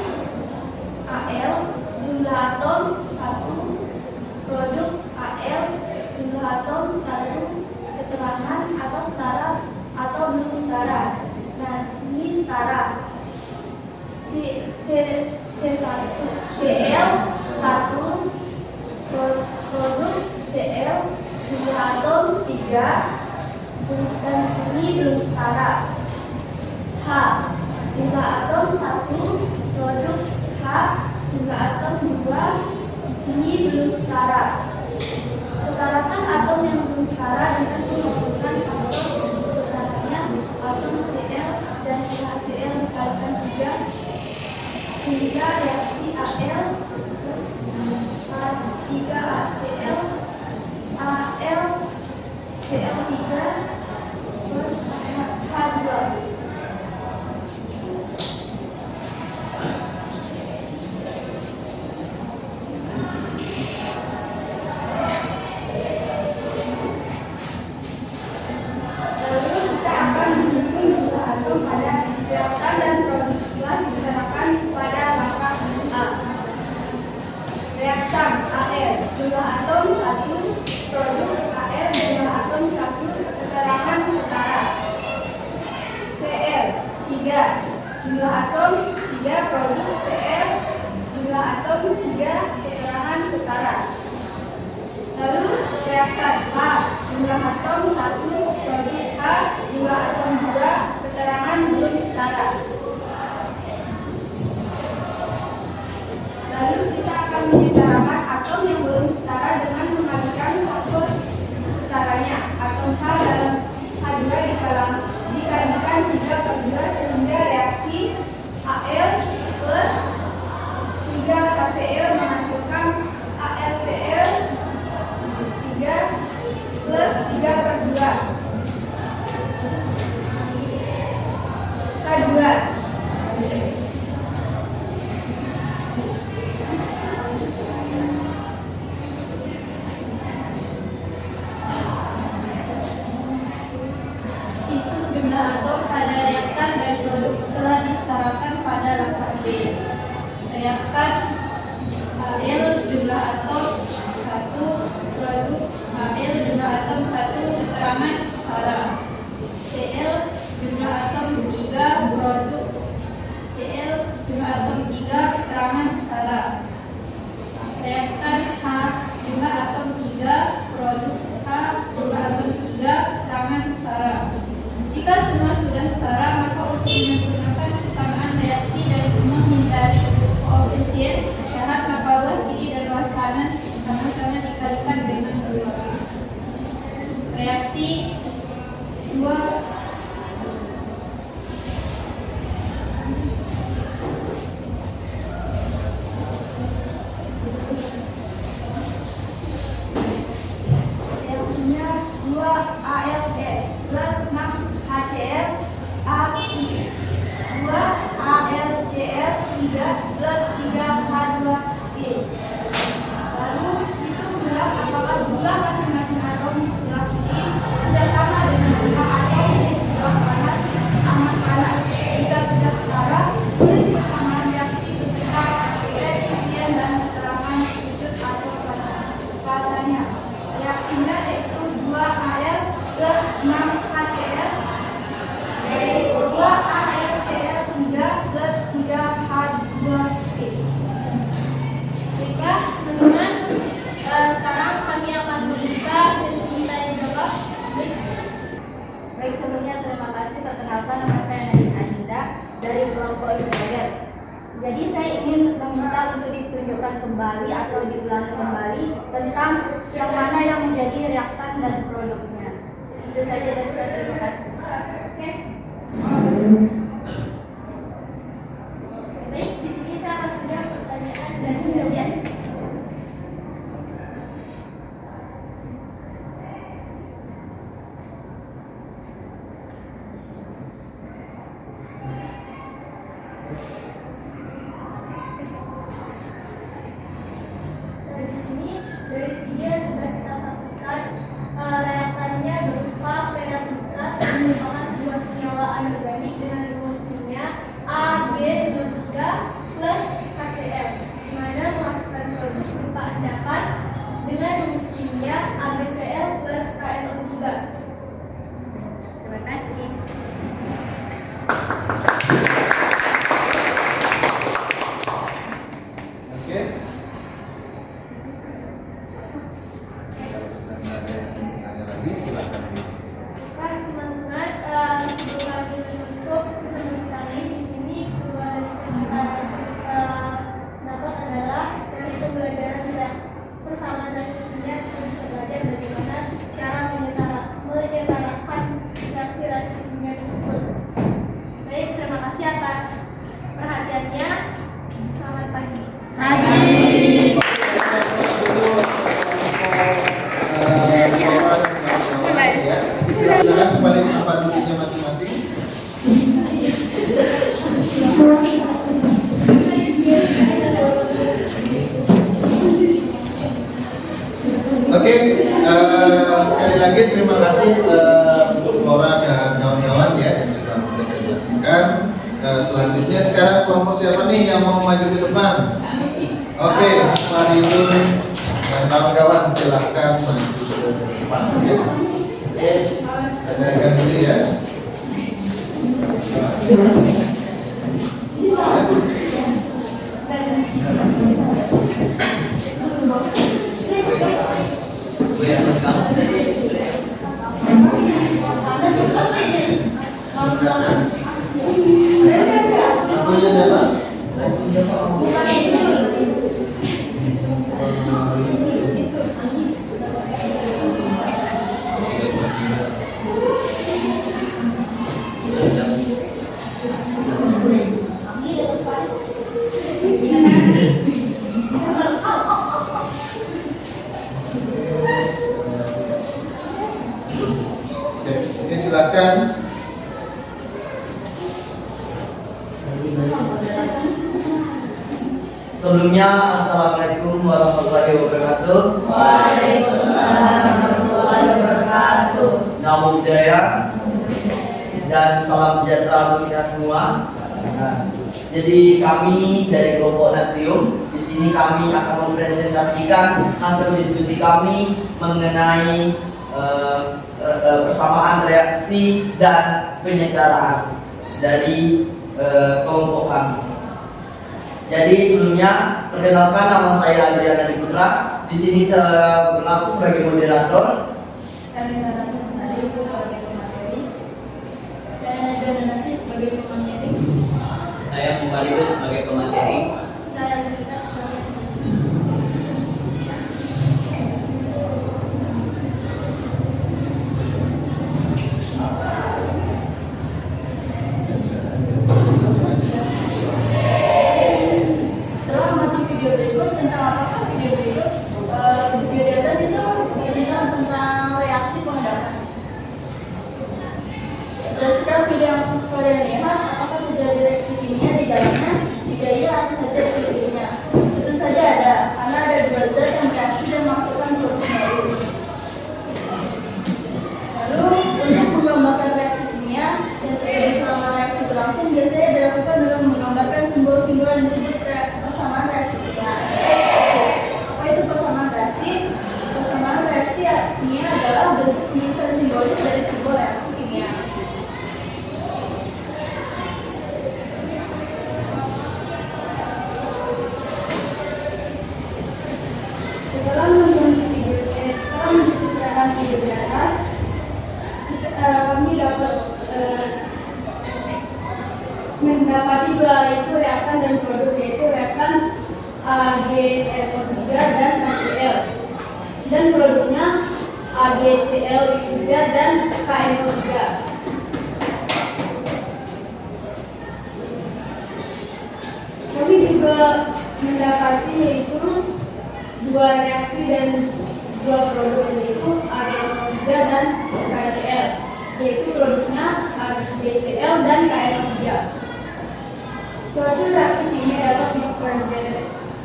Al, jumlah atom 1, produk Al, jumlah atom 1, keterangan atau setara atau belum setara. Nah, di sini setara. C1 Cl 1, produk Cl, jumlah atom 3, dan di sini belum setara. H, jumlah atom 1, produk H, jumlah atom 2, di sini belum setara. Setarakan atom yang belum setara dengan menghasilkan atom setaranya atom Cl dan HCl dikalikan 3 sehingga reaksi Al plus H3HCl AlCl3 plus H2. Lalu kita akan menghitung jumlah atom pada reaktan dan produk setelah disetarakan pada langkah A. Reaktan Al, jumlah atom 1, produk Al, jumlah atom 1, keterangan setara. Cl 3, jumlah atom 3, produk Cl, jumlah atom 3, keterangan setara. Lalu reaktan H, jumlah atom 1, produk H, jumlah atom 2, keterangan belum setara. reaktan Al jumlah atom 1, produk Al jumlah atom 1, keterangan setara. Cl jumlah atom 3, produk Cl jumlah atom 3, keterangan setara. Reaktan H jumlah atom 3, produk H jumlah atom 3, keterangan setara. Jika semua sudah setara, maka untuk menyempurnakan kesamaan reaksi dan menghindari koefisien syarat, maka luas kiri dan luas kanan sama-sama dikalikan dengan 2. Reaksi 2 Reaksinya 2ALS plus 6HCl A3, 2AlCl 3 plus 3H2E. Lalu hitung jumlah apakah jumlah masing-masing atom di sebelah kiri sudah sama dengan jumlah atom di sebelah kanan. Aman kanan. Jika sudah setara, tulis persamaan reaksi beserta koefisien dan keterangan wujud atau rasanya. Reaksinya yaitu 2Al plus 6HCl 2AlCl 3 plus 3H2E. Baiklah teman-teman, sekarang kami akan membuka sesi tanya jawab. Baik, sebelumnya terima kasih. Perkenalkan, nama saya Nadine Aziza dari kelompok Interager. Jadi saya ingin meminta untuk ditunjukkan kembali atau diulangi kembali tentang yang mana yang menjadi reaktan dan produknya. Itu saja dari saya, terima kasih. Oke. Baik, di sini saya akan menjawab pertanyaan dan kemudian di sini dari video yang sudah kita saksikan, reaktannya berupa perak nitrat yang merupakan sebuah senyawa anorganik dengan rumus kimia Ag23 plus HCl, di mana menghasilkan produk berupa endapan dengan rumus kimia AgCl plus KNO3. Terima kasih. Oke. Tanya lagi, silakan. Baik teman-teman, sebelum kami menutup presentasi kami di sini, sebuah yang kita dapat adalah dari pembelajaran reaksi persamaan reaksi kimia, kita bisa belajar bagaimana cara menyetarakan reaksi-reaksi kimia tersebut. Baik, terima kasih atas perhatiannya. Selamat pagi. Silakan kembali ke tempat duduknya masing-masing. Oke, sekali lagi terima kasih untuk Laura dan kawan-kawan ya yang sudah mempresentasikan. Selanjutnya sekarang kelompok siapa nih yang mau maju ke depan? Oke, Maridun dan kawan-kawan silahkan maju ke depan ya. Saya dulu ya. Aku ya jalan. Oke, silakan. Sebelumnya, Assalamualaikum warahmatullahi wabarakatuh. Waalaikumsalam warahmatullahi wabarakatuh. Namo Buddhaya dan salam sejahtera untuk kita semua. Jadi kami dari kelompok Natrium di sini kami akan mempresentasikan hasil diskusi kami mengenai persamaan reaksi dan penyetaraan dari kelompok kami. Jadi sebelumnya perkenalkan, nama saya Adriana Diputra. Di sini saya berlaku sebagai moderator. Saya sebagai pemateri. Saya Najwa Danasi sebagai pemateri. Saya Mufaridul sebagai pemateri. Saya Rita sebagai setelah mengamati video berikut tentang apakah video berikut video di atas itu bercerita tentang reaksi pengendapan. Berdasarkan video yang kalian lihat, apakah terjadi reaksi kimia di dalamnya? Jika iya, apa saja ciri-cirinya? Tentu saja ada, karena ada dua zat yang bereaksi dan menghasilkan produk baru. Lalu, untuk menggambarkan reaksi kimia yang terjadi selama reaksi berlangsung, biasanya dilakukan dengan menggambarkan simbol-simbol yang disebut persamaan reaksi kimia. Apa itu persamaan reaksi? Persamaan reaksi kimia adalah bentuk penulisan simbolis dari simbol reaksi kimia. Setelah mendiskusikan video di atas, kami dapat mendapati dua yaitu reaktan dan produk, yaitu reaktan AgNO3 dan HCl, dan produknya AgCl3 dan KNO3. Kami juga mendapati yaitu dua reaksi dan dua produk, yaitu AgNO3 dan KCl, yaitu produknya AgCl dan KNO3. Suatu reaksi kimia dapat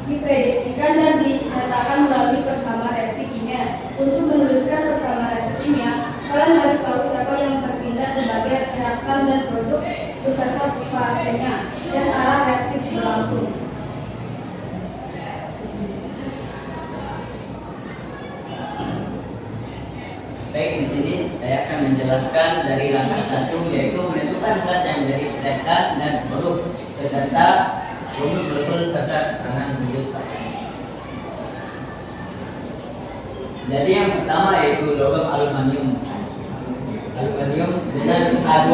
diprediksikan dan dinyatakan melalui persamaan reaksi kimia. Untuk menuliskan persamaan reaksi kimia, kalian harus tahu siapa yang bertindak sebagai reaktan dan produk beserta fasenya dan arah reaksi berlangsung. Baik, di sini saya akan menjelaskan dari langkah 1, yaitu menentukan zat yang menjadi reaktan dan produk beserta rumus molekul serta keterangan wujud fase. Jadi yang pertama yaitu logam aluminium. Aluminium dengan H2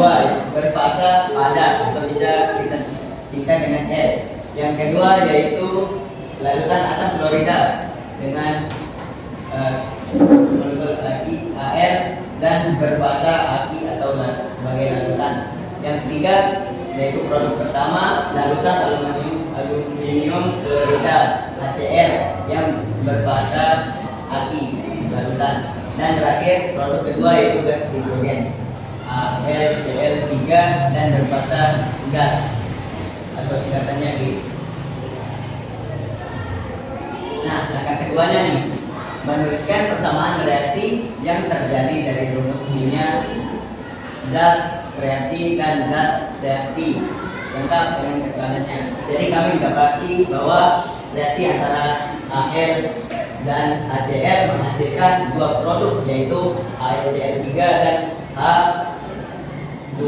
berfasa padat atau bisa kita singkat dengan S. Yang kedua yaitu larutan asam klorida dengan molekul Al dan berfasa Aq atau sebagai larutan. Yang ketiga yaitu produk pertama larutan aluminium klorida HCl yang berfasa Aq larutan. Dan terakhir produk kedua yaitu gas hidrogen AlCl3 dan berfasa gas atau singkatannya G. Nah, langkah keduanya nih, menuliskan persamaan reaksi yang terjadi dari rumus kimia zat reaksi dan zat reaksi lengkap dengan keterangannya. Jadi kami mendapati bahwa reaksi antara Al dan HCl menghasilkan dua produk, yaitu AlCl3 dan H2.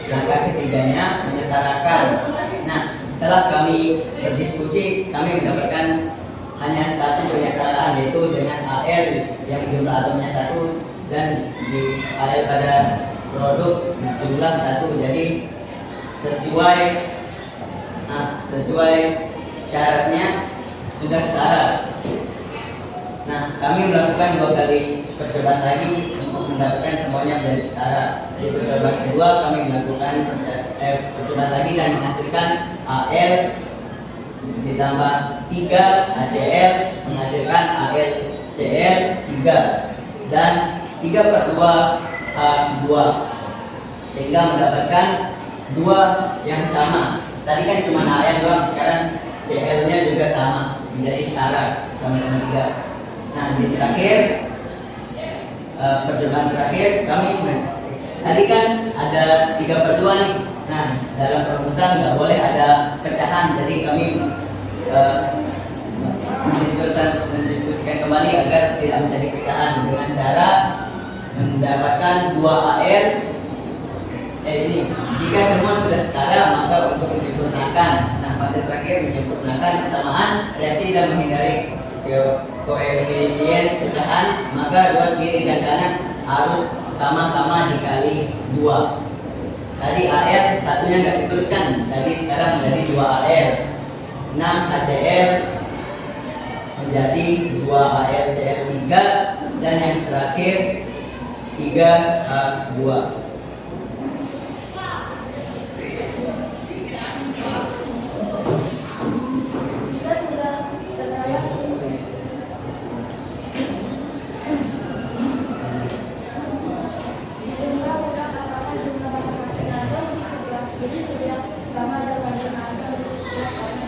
Langkah ketiganya menyetarakan. Nah, setelah kami berdiskusi, kami mendapatkan hanya satu penyetaraan, yaitu dengan Al yang jumlah atomnya 1 dan di Al pada produk jumlah 1. Jadi sesuai syaratnya sudah setara. Nah, kami melakukan 2 kali percobaan lagi untuk mendapatkan semuanya menjadi setara. Di percobaan kedua kami melakukan percobaan lagi dan menghasilkan Al ditambah 3 HCl menghasilkan AlCl3 dan 3/2 H2 sehingga mendapatkan 2 yang sama. Tadi kan cuma Al doang, sekarang Cl-nya juga sama, menjadi setara sama-sama 3. Nah, di terakhir percobaan terakhir kami tadi kan ada 3/2 nih. Nah, dalam perumusan nggak boleh ada pecahan, jadi kami mendiskusikan kembali agar tidak menjadi pecahan dengan cara mendapatkan 2 AR. Ini jika semua sudah setara maka untuk menyempurnakan, nah fase terakhir menyempurnakan kesamaan reaksi dan menghindari koefisien pecahan, maka ruas kiri dan kanan harus sama-sama dikali 2. Tadi AR satunya nggak dituliskan, tadi sekarang menjadi 2 AR. 6 HCl menjadi 2 AlCl3, dan yang terakhir 3H2. Jika sudah setara jumlah ulang apakah jumlah masing-masing atom di sebelah kiri sudah sama dengan jumlah atom di sebelah kanan.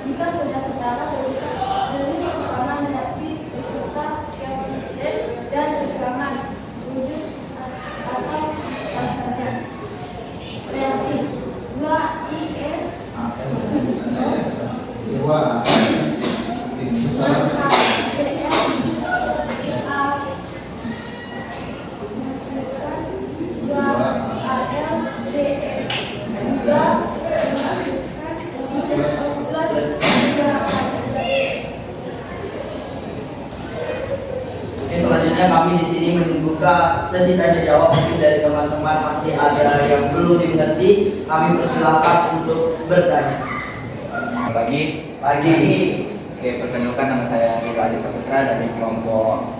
Jika sudah setara, tulis kesamaan reaksi beserta koefisien dan keterangan wujud atau hasilnya. Reaksi 2IS Oke, selanjutnya kami di sini membuka sesi tanya jawab. Mungkin dari teman-teman masih ada yang belum dimengerti, kami persilahkan untuk bertanya. Pagi. Pagi. Oke, perkenalkan nama saya Riko Adi Saputra dari kelompok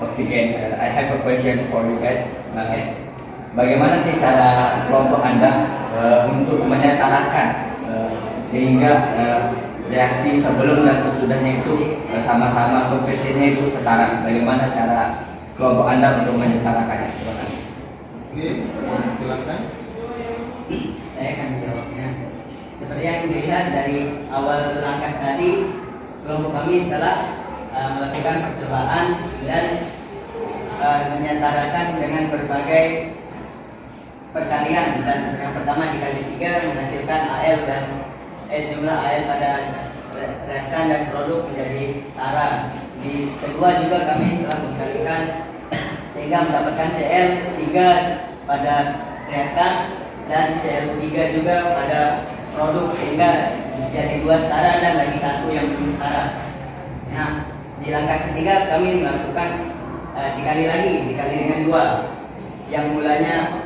Oksigen. I have a question for you guys. Bagaimana sih cara kelompok Anda untuk menyetarakan sehingga reaksi sebelum dan sesudahnya itu sama-sama koefisiennya itu setara? Bagaimana cara kelompok Anda untuk menyetarakannya? Terima kasih. Oke, silakan. Saya akan menjawabnya. Seperti yang dilihat dari awal langkah tadi, kelompok kami telah melakukan percobaan dan menyetarakan dengan berbagai perkalian, dan yang pertama dikali 3 menghasilkan AL dan jumlah AL pada reaktan dan produk menjadi setara. Di kedua juga kami telah mengkalikan sehingga mendapatkan Cl3 pada reaktan dan Cl3 juga pada produk, sehingga jadi 2 setara dan lagi 1 yang belum setara. Nah, di langkah ketiga kami melakukan dikali dengan 2 yang mulanya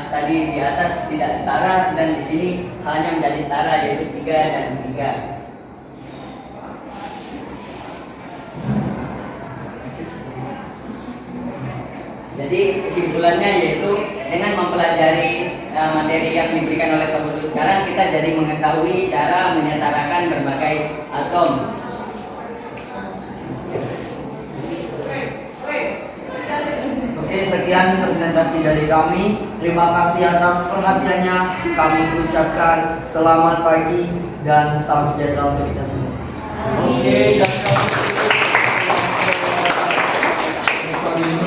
tadi di atas tidak setara, dan di sini hanya menjadi setara, yaitu 3 dan 3. Jadi kesimpulannya yaitu dengan mempelajari materi yang diberikan oleh Pak Guru sekarang, kita jadi mengetahui cara menyetarakan berbagai atom. Oke, sekian presentasi dari kami. Terima kasih atas perhatiannya. Kami ucapkan selamat pagi dan salam sejahtera untuk kita semua. Oke,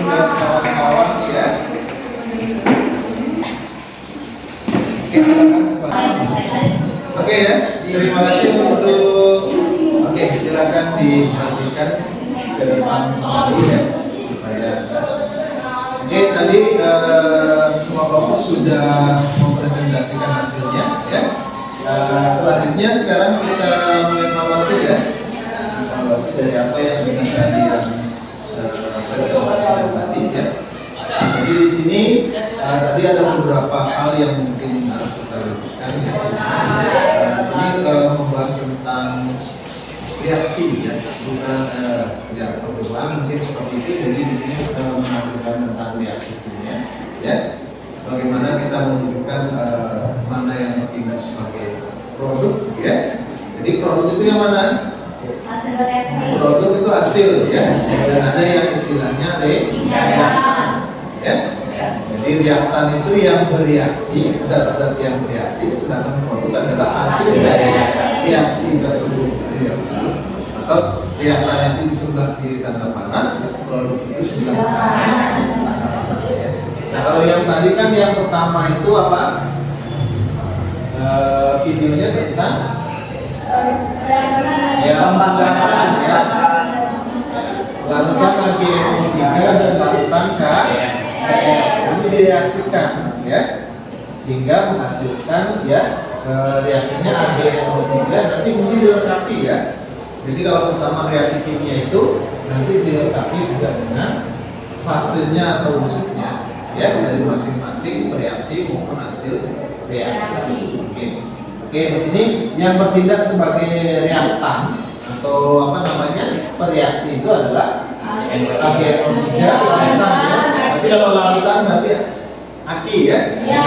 dan kawan-kawan ya. Oke, silakan. Oke ya, terima kasih untuk. Oke, silakan diperhatikan ke depan tadi ya, supaya. Oke, tadi semua kelompok sudah mempresentasikan hasilnya ya. Selanjutnya sekarang kita mengevaluasi ya, evaluasi dari apa yang sudah tadi presentasikan tadi ya. Jadi di sini tadi ada beberapa hal yang mungkin harus kita luruskan ya. Di sini membahas tentang reaksi ya, bukan ya perubahan mungkin seperti itu. Jadi di sini kita menampilkan tentang reaksi kimia ya. Bagaimana kita menunjukkan mana yang bertindak sebagai produk ya. Jadi produk itu yang mana? Hasil reaksi. Produk itu hasil ya. Dan ada yang istilahnya reaktan ya. Jadi reaktan itu yang bereaksi, zat-zat yang bereaksi, sedangkan produk adalah hasil dari reaksi tersebut, atau reaktan itu di sebelah kiri tanda panah, produk itu sebelah kanan tanda panah. Ya. Nah kalau yang tadi kan yang pertama itu apa? Videonya tentang ya pemadaman ya. Larutan AgNO3 dan larutan KCl ini direaksikan ya, sehingga menghasilkan ya reaksinya AgNO3 nanti mungkin dilengkapi ya. Jadi kalau persamaan reaksi kimia itu nanti dilengkapi juga dengan fasenya atau wujudnya ya dari masing-masing reaksi maupun hasil reaksi. Oke, di sini yang bertindak sebagai reaktan atau apa namanya pereaksi itu adalah AgNO3 larutan ya. Nanti kalau larutan berarti aki ya. Ya.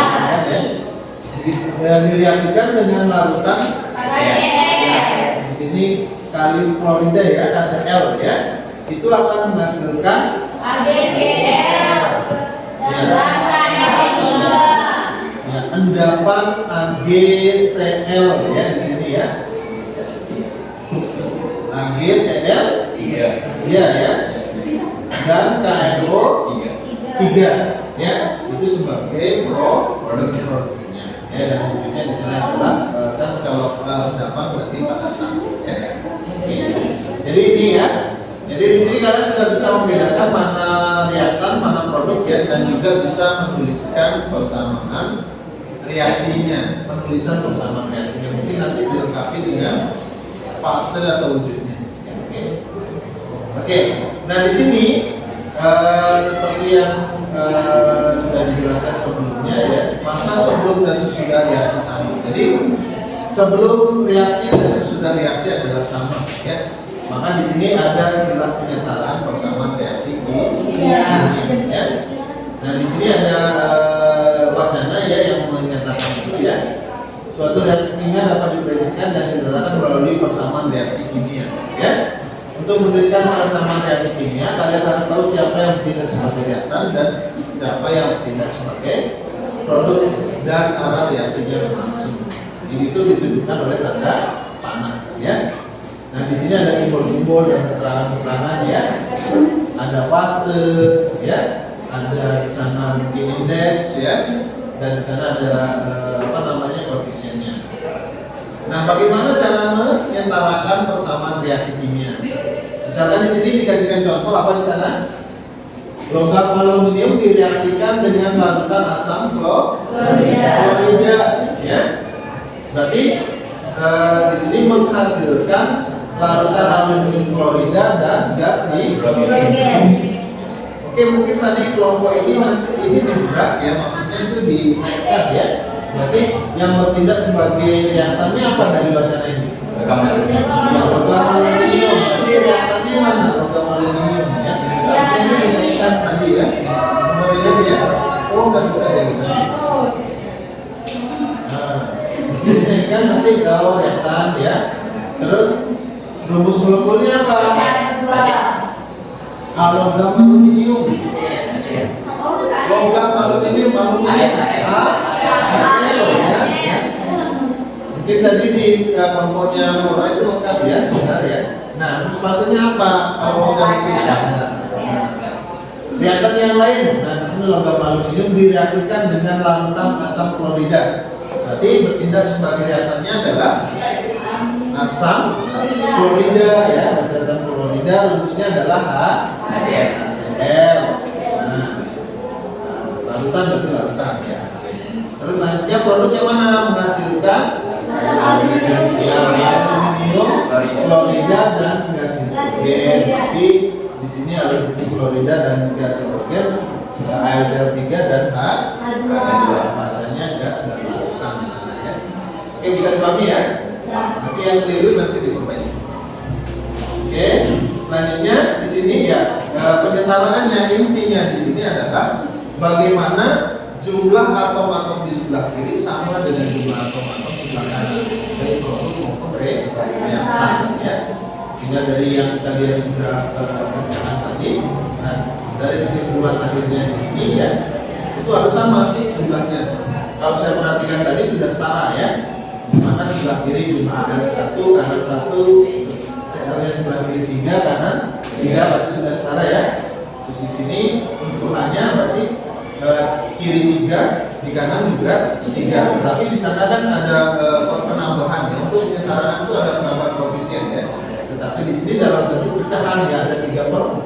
Direaksikan dengan larutan KCl. Di sini kalium klorida ya, KCl ya. Itu akan menghasilkan AgCl. Ya, endapan AgCl ya di sini ya. AgCl 3 ya. Dan KNO3 ya. Itu sebagai produknya. Ya, dan wujudnya di sana adalah kan kalau endapan berarti padatan ya. Oke. Jadi ini ya. Jadi di sini kalian sudah bisa membedakan mana reaktan, mana produk ya, dan juga bisa menuliskan persamaan reaksinya, penulisan persamaan reaksinya. Mungkin nanti dilengkapi dengan fase atau wujudnya. Oke. Nah di sini seperti yang sudah dijelaskan sebelumnya ya, masa sebelum dan sesudah reaksi sama. Jadi sebelum reaksi dan sesudah reaksi adalah sama ya. Maka di sini ada istilah penyetaraan persamaan reaksi kimia. Ya. Nah di sini ada wacana ya yang menyatakan itu ya. Suatu reaksi kimia dapat diprediksikan dan dinyatakan melalui persamaan reaksi kimia. Ya. Untuk menuliskan persamaan reaksi kimia, kalian harus tahu siapa yang bertindak sebagai reaktan dan siapa yang bertindak sebagai produk dan arah reaksinya berlangsung. Ini itu ditunjukkan oleh tanda panah. Ya. Nah di sini ada simbol-simbol dan keterangan-keterangan ya, ada fase ya, ada di sana mungkin indeks ya, dan di sana ada apa namanya koefisiennya. Nah bagaimana cara menyetarakan persamaan reaksi kimia? Misalkan di sini dikasihkan contoh apa di sana? Logam aluminium direaksikan dengan larutan asam klorida ya. Berarti di sini menghasilkan larutan aluminium klorida dan gas hidrogen. Oke, mungkin tadi kelompok ini nanti ini diberat ya, maksudnya itu dinaikkan ya. Berarti yang bertindak sebagai reaktannya apa dari wacana ini? Logam aluminium. Berarti reaktannya mana? Logam aluminium ya. Ini dinaikkan tadi ya. Kemudian ya. Oh, nggak bisa dari tadi. Nah, di sini dinaikkan nanti kalau reaktan ya. Terus rumus molekulnya apa? Logam aluminium. Logam aluminium ya. Mungkin tadi di kelompoknya Mora itu lengkap ya, benar ya. Nah, terus fasenya apa? Kalau logam itu reaktan yang lain. Nah, di sini logam aluminium direaksikan dengan larutan asam klorida. Berarti bertindak sebagai reaktannya adalah asam klorida ya, asam klorida rumusnya adalah HCl. Nah, larutan berarti larutan ya. Terus selanjutnya produknya mana? Menghasilkan aluminium klorida dan gas hidrogen. Jadi di sini aluminium klorida dan gas hidrogen, AlCl3 dan H2. Masanya gas dan larutan di sana ya. Oke, bisa dipahami ya? Nanti yang keliru nanti diperbaiki. Oke, selanjutnya di sini ya penyetaraannya intinya di sini adalah bagaimana jumlah atom-atom di sebelah kiri sama dengan jumlah atom-atom sebelah kanan dari produk maupun reaktan ya. Sehingga dari yang kalian sudah kerjakan tadi, nah dari kesimpulan akhirnya di sini ya itu harus sama jumlahnya. Kalau saya perhatikan tadi sudah setara ya. Mana sebelah kiri jumlah kanan 1, kanan 1, HCl-nya sebelah kiri 3, kanan 3, berarti sudah setara ya. Terus di sini untuk A-nya berarti kiri 3, di kanan juga 3. Tetapi di sana kan ada penambahan ya. Untuk penyetaraan itu ada penambahan koefisien ya. Tetapi di sini dalam bentuk pecahan ya, ada 3/2.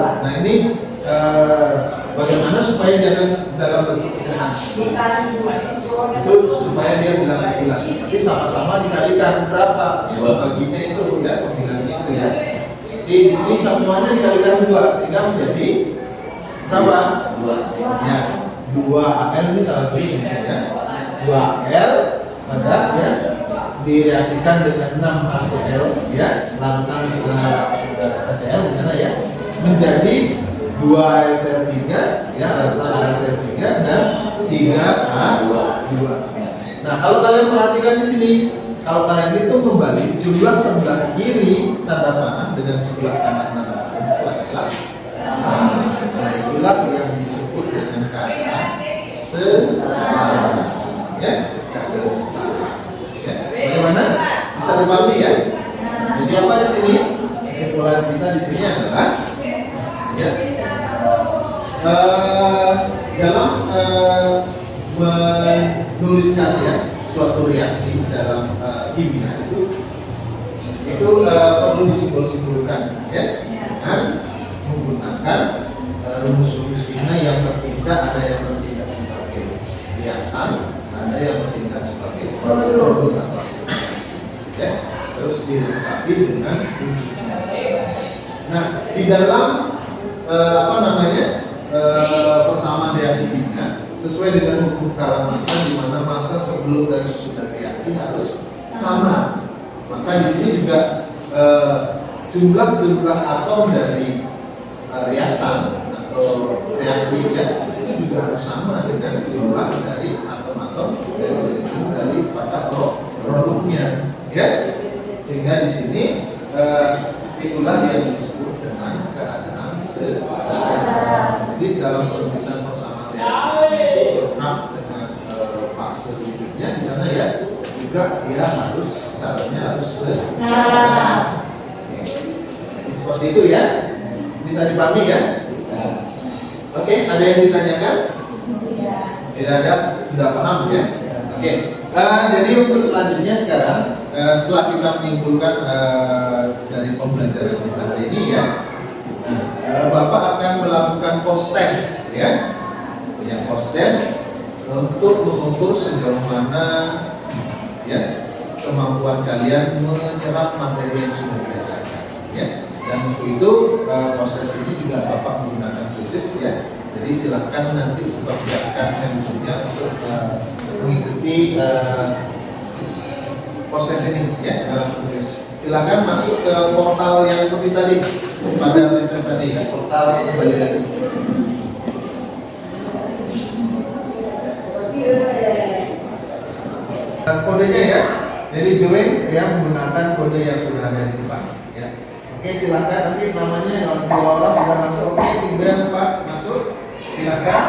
Nah ini bagaimana supaya jangan dalam bentuk pecahan? Itu supaya dia bilangan bulat. Jadi sama-sama dikalikan berapa? Ya, baginya itu ya, bilangnya itu ya. Jadi di sini semuanya dikalikan 2 sehingga menjadi berapa? 2. Ya, 2Al ini salah satu ya. 2Al pada ya direaksikan dengan 6 HCl ya, lantang HCl di sana ya, menjadi 2 HCl3 ya, lantang HCl3 dan 3H2. Nah, kalau kalian perhatikan di sini, kalau kalian hitung kembali jumlah sebelah kiri tanda panah dengan sebelah kanan tanda panah itu adalah sama. Nah, itulah yang disebut dengan kata setara. Ya, kata setara. Ya, bagaimana? Bisa dipahami ya? Jadi apa di sini? Kesimpulan kita di sini adalah ya, dalam menuliskan ya suatu reaksi dalam kimia itu perlu disimpul-simpulkan ya dengan menggunakan rumus-rumus kimia yang bertindak, ada yang bertindak sebagai reaktan, ada yang bertindak sebagai produk atau hasil reaksi ya, terus dilengkapi dengan rujukan. Nah, di dalam persamaan reaksi kimia sesuai dengan hukum tekanan massa, di mana massa sebelum dan sesudah reaksi harus sama. Maka di sini juga jumlah atom dari reaktan atau reaksi ya, itu juga harus sama dengan jumlah dari atom-atom dari pada produknya ya. Sehingga di sini itulah yang disebut dengan keadaan setara. Jadi dalam penulisan persamaan reaksi lengkap dengan fase berikutnya di sana ya, juga dia harus syaratnya harus setara. Seperti itu ya. Bisa dipahami ya? Oke, ada yang ditanyakan? Tidak ada, sudah paham ya? Oke. Jadi untuk selanjutnya sekarang setelah kita menyimpulkan dari pembelajaran kita hari ini ya, Bapak akan melakukan post test ya, post test untuk mengukur sejauh mana ya kemampuan kalian menyerap materi yang sudah diajarkan ya. Dan untuk itu proses ini juga Bapak menggunakan khusus ya. Jadi silahkan nanti persiapkan handphonenya untuk mengikuti proses ini ya dalam tulis. Silahkan masuk ke portal yang seperti tadi pada tulisan tadi ya, portal kembali lagi. Kodenya ya. Jadi join ya menggunakan kode yang sudah ada di depan ya. Oke, silakan nanti namanya 2 orang sudah masuk. Oke, 3, 4 masuk. Silakan.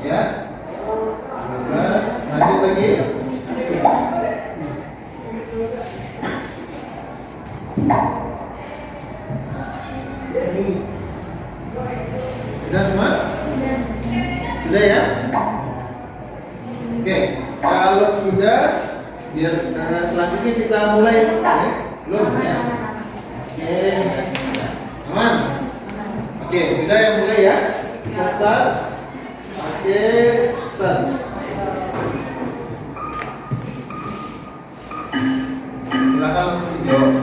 Ya. 12, lanjut lagi. Sudah semua? Sudah ya? Oke, kalau sudah, biar selanjutnya kita mulai ya? Belum ya? Oke, aman? Oke, sudah ya mulai ya? Kita start. Oke, start. Silakan langsung dijawab.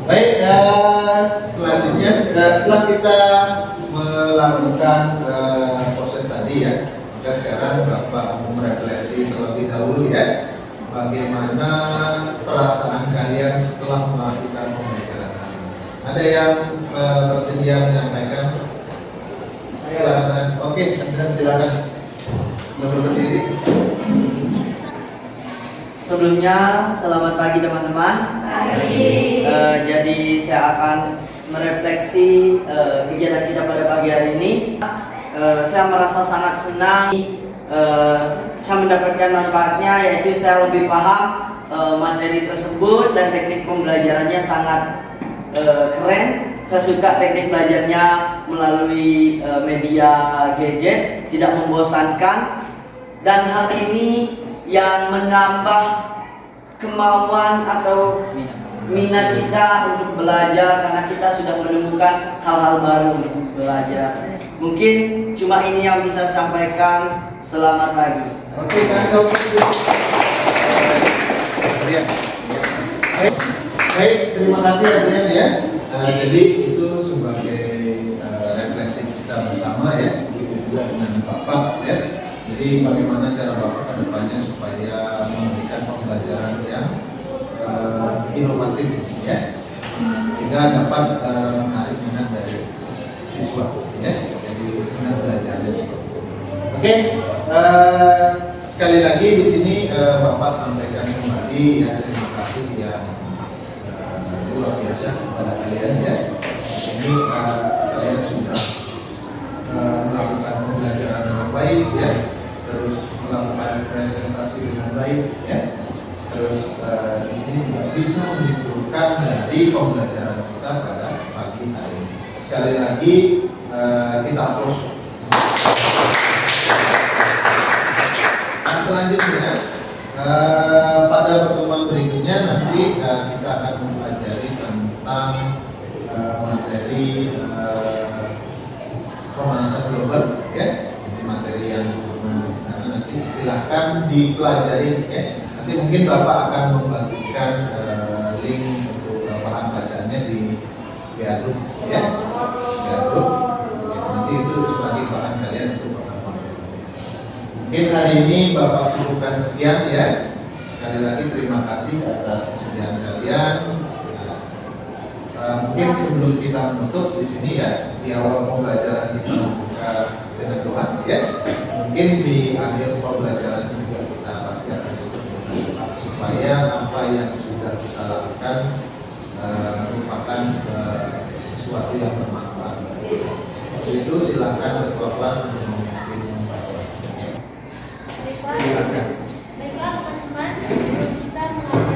Baik, selanjutnya setelah kita melakukan proses tadi ya, maka sekarang Bapak merefleksi terlebih dahulu ya, bagaimana perasaan kalian setelah melakukan pembelajaran. Ada yang bersedia menyampaikan? Silakan. Oke, silakan. Berdiri. Sebelumnya, selamat pagi teman-teman. Jadi saya akan merefleksi kegiatan kita pada pagi hari ini. Saya merasa sangat senang. Saya mendapatkan manfaatnya, yaitu saya lebih paham materi tersebut dan teknik pembelajarannya sangat keren. Saya suka teknik belajarnya melalui media gadget, tidak membosankan, dan hal ini yang menambah kemauan atau minat kita untuk belajar karena kita sudah menemukan hal-hal baru untuk belajar. Mungkin cuma ini yang bisa saya sampaikan. Selamat pagi. Oke, baik, terima kasih Adrian ya. Jadi itu sebagai refleksi kita bersama ya, begitu juga dengan Bapak ya. Jadi bagaimana cara Bapak ke depannya supaya memberikan pembelajaran yang inovatif ya, sehingga dapat menarik minat dari siswa ya. Jadi minat belajarnya seperti itu. Oke, sekali lagi di sini Bapak sampaikan kembali ya, terima kasih yang luar biasa kepada kalian ya. Ini kalian sudah melakukan pembelajaran dengan baik ya, terus melakukan presentasi dengan baik ya, terus di sini juga bisa menyimpulkan dari pembelajaran kita pada pagi hari ini. Sekali lagi kita aplaus. Nah, selanjutnya pada pertemuan berikutnya nanti kita akan mempelajari tentang materi pemanasan global ya. Jadi materi yang di sana nanti silahkan dipelajari ya. Nanti mungkin Bapak akan membagikan link untuk bahan bacaannya di Viaduk ya. Viaduk. Nanti itu sebagai bahan kalian untuk pertemuan. Mungkin hari ini Bapak cukupkan sekian ya. Sekali lagi terima kasih atas kesediaan kalian. Mungkin sebelum kita menutup di sini ya, di awal pembelajaran kita membuka dengan doa ya. Mungkin di akhir pembelajaran juga kita pasti akan tutup dengan doa supaya apa yang sudah kita lakukan merupakan sesuatu yang bermanfaat. Untuk itu silakan ketua kelas untuk memimpin pembelajaran. Silakan. Baiklah teman-teman, sebelum kita mengakhiri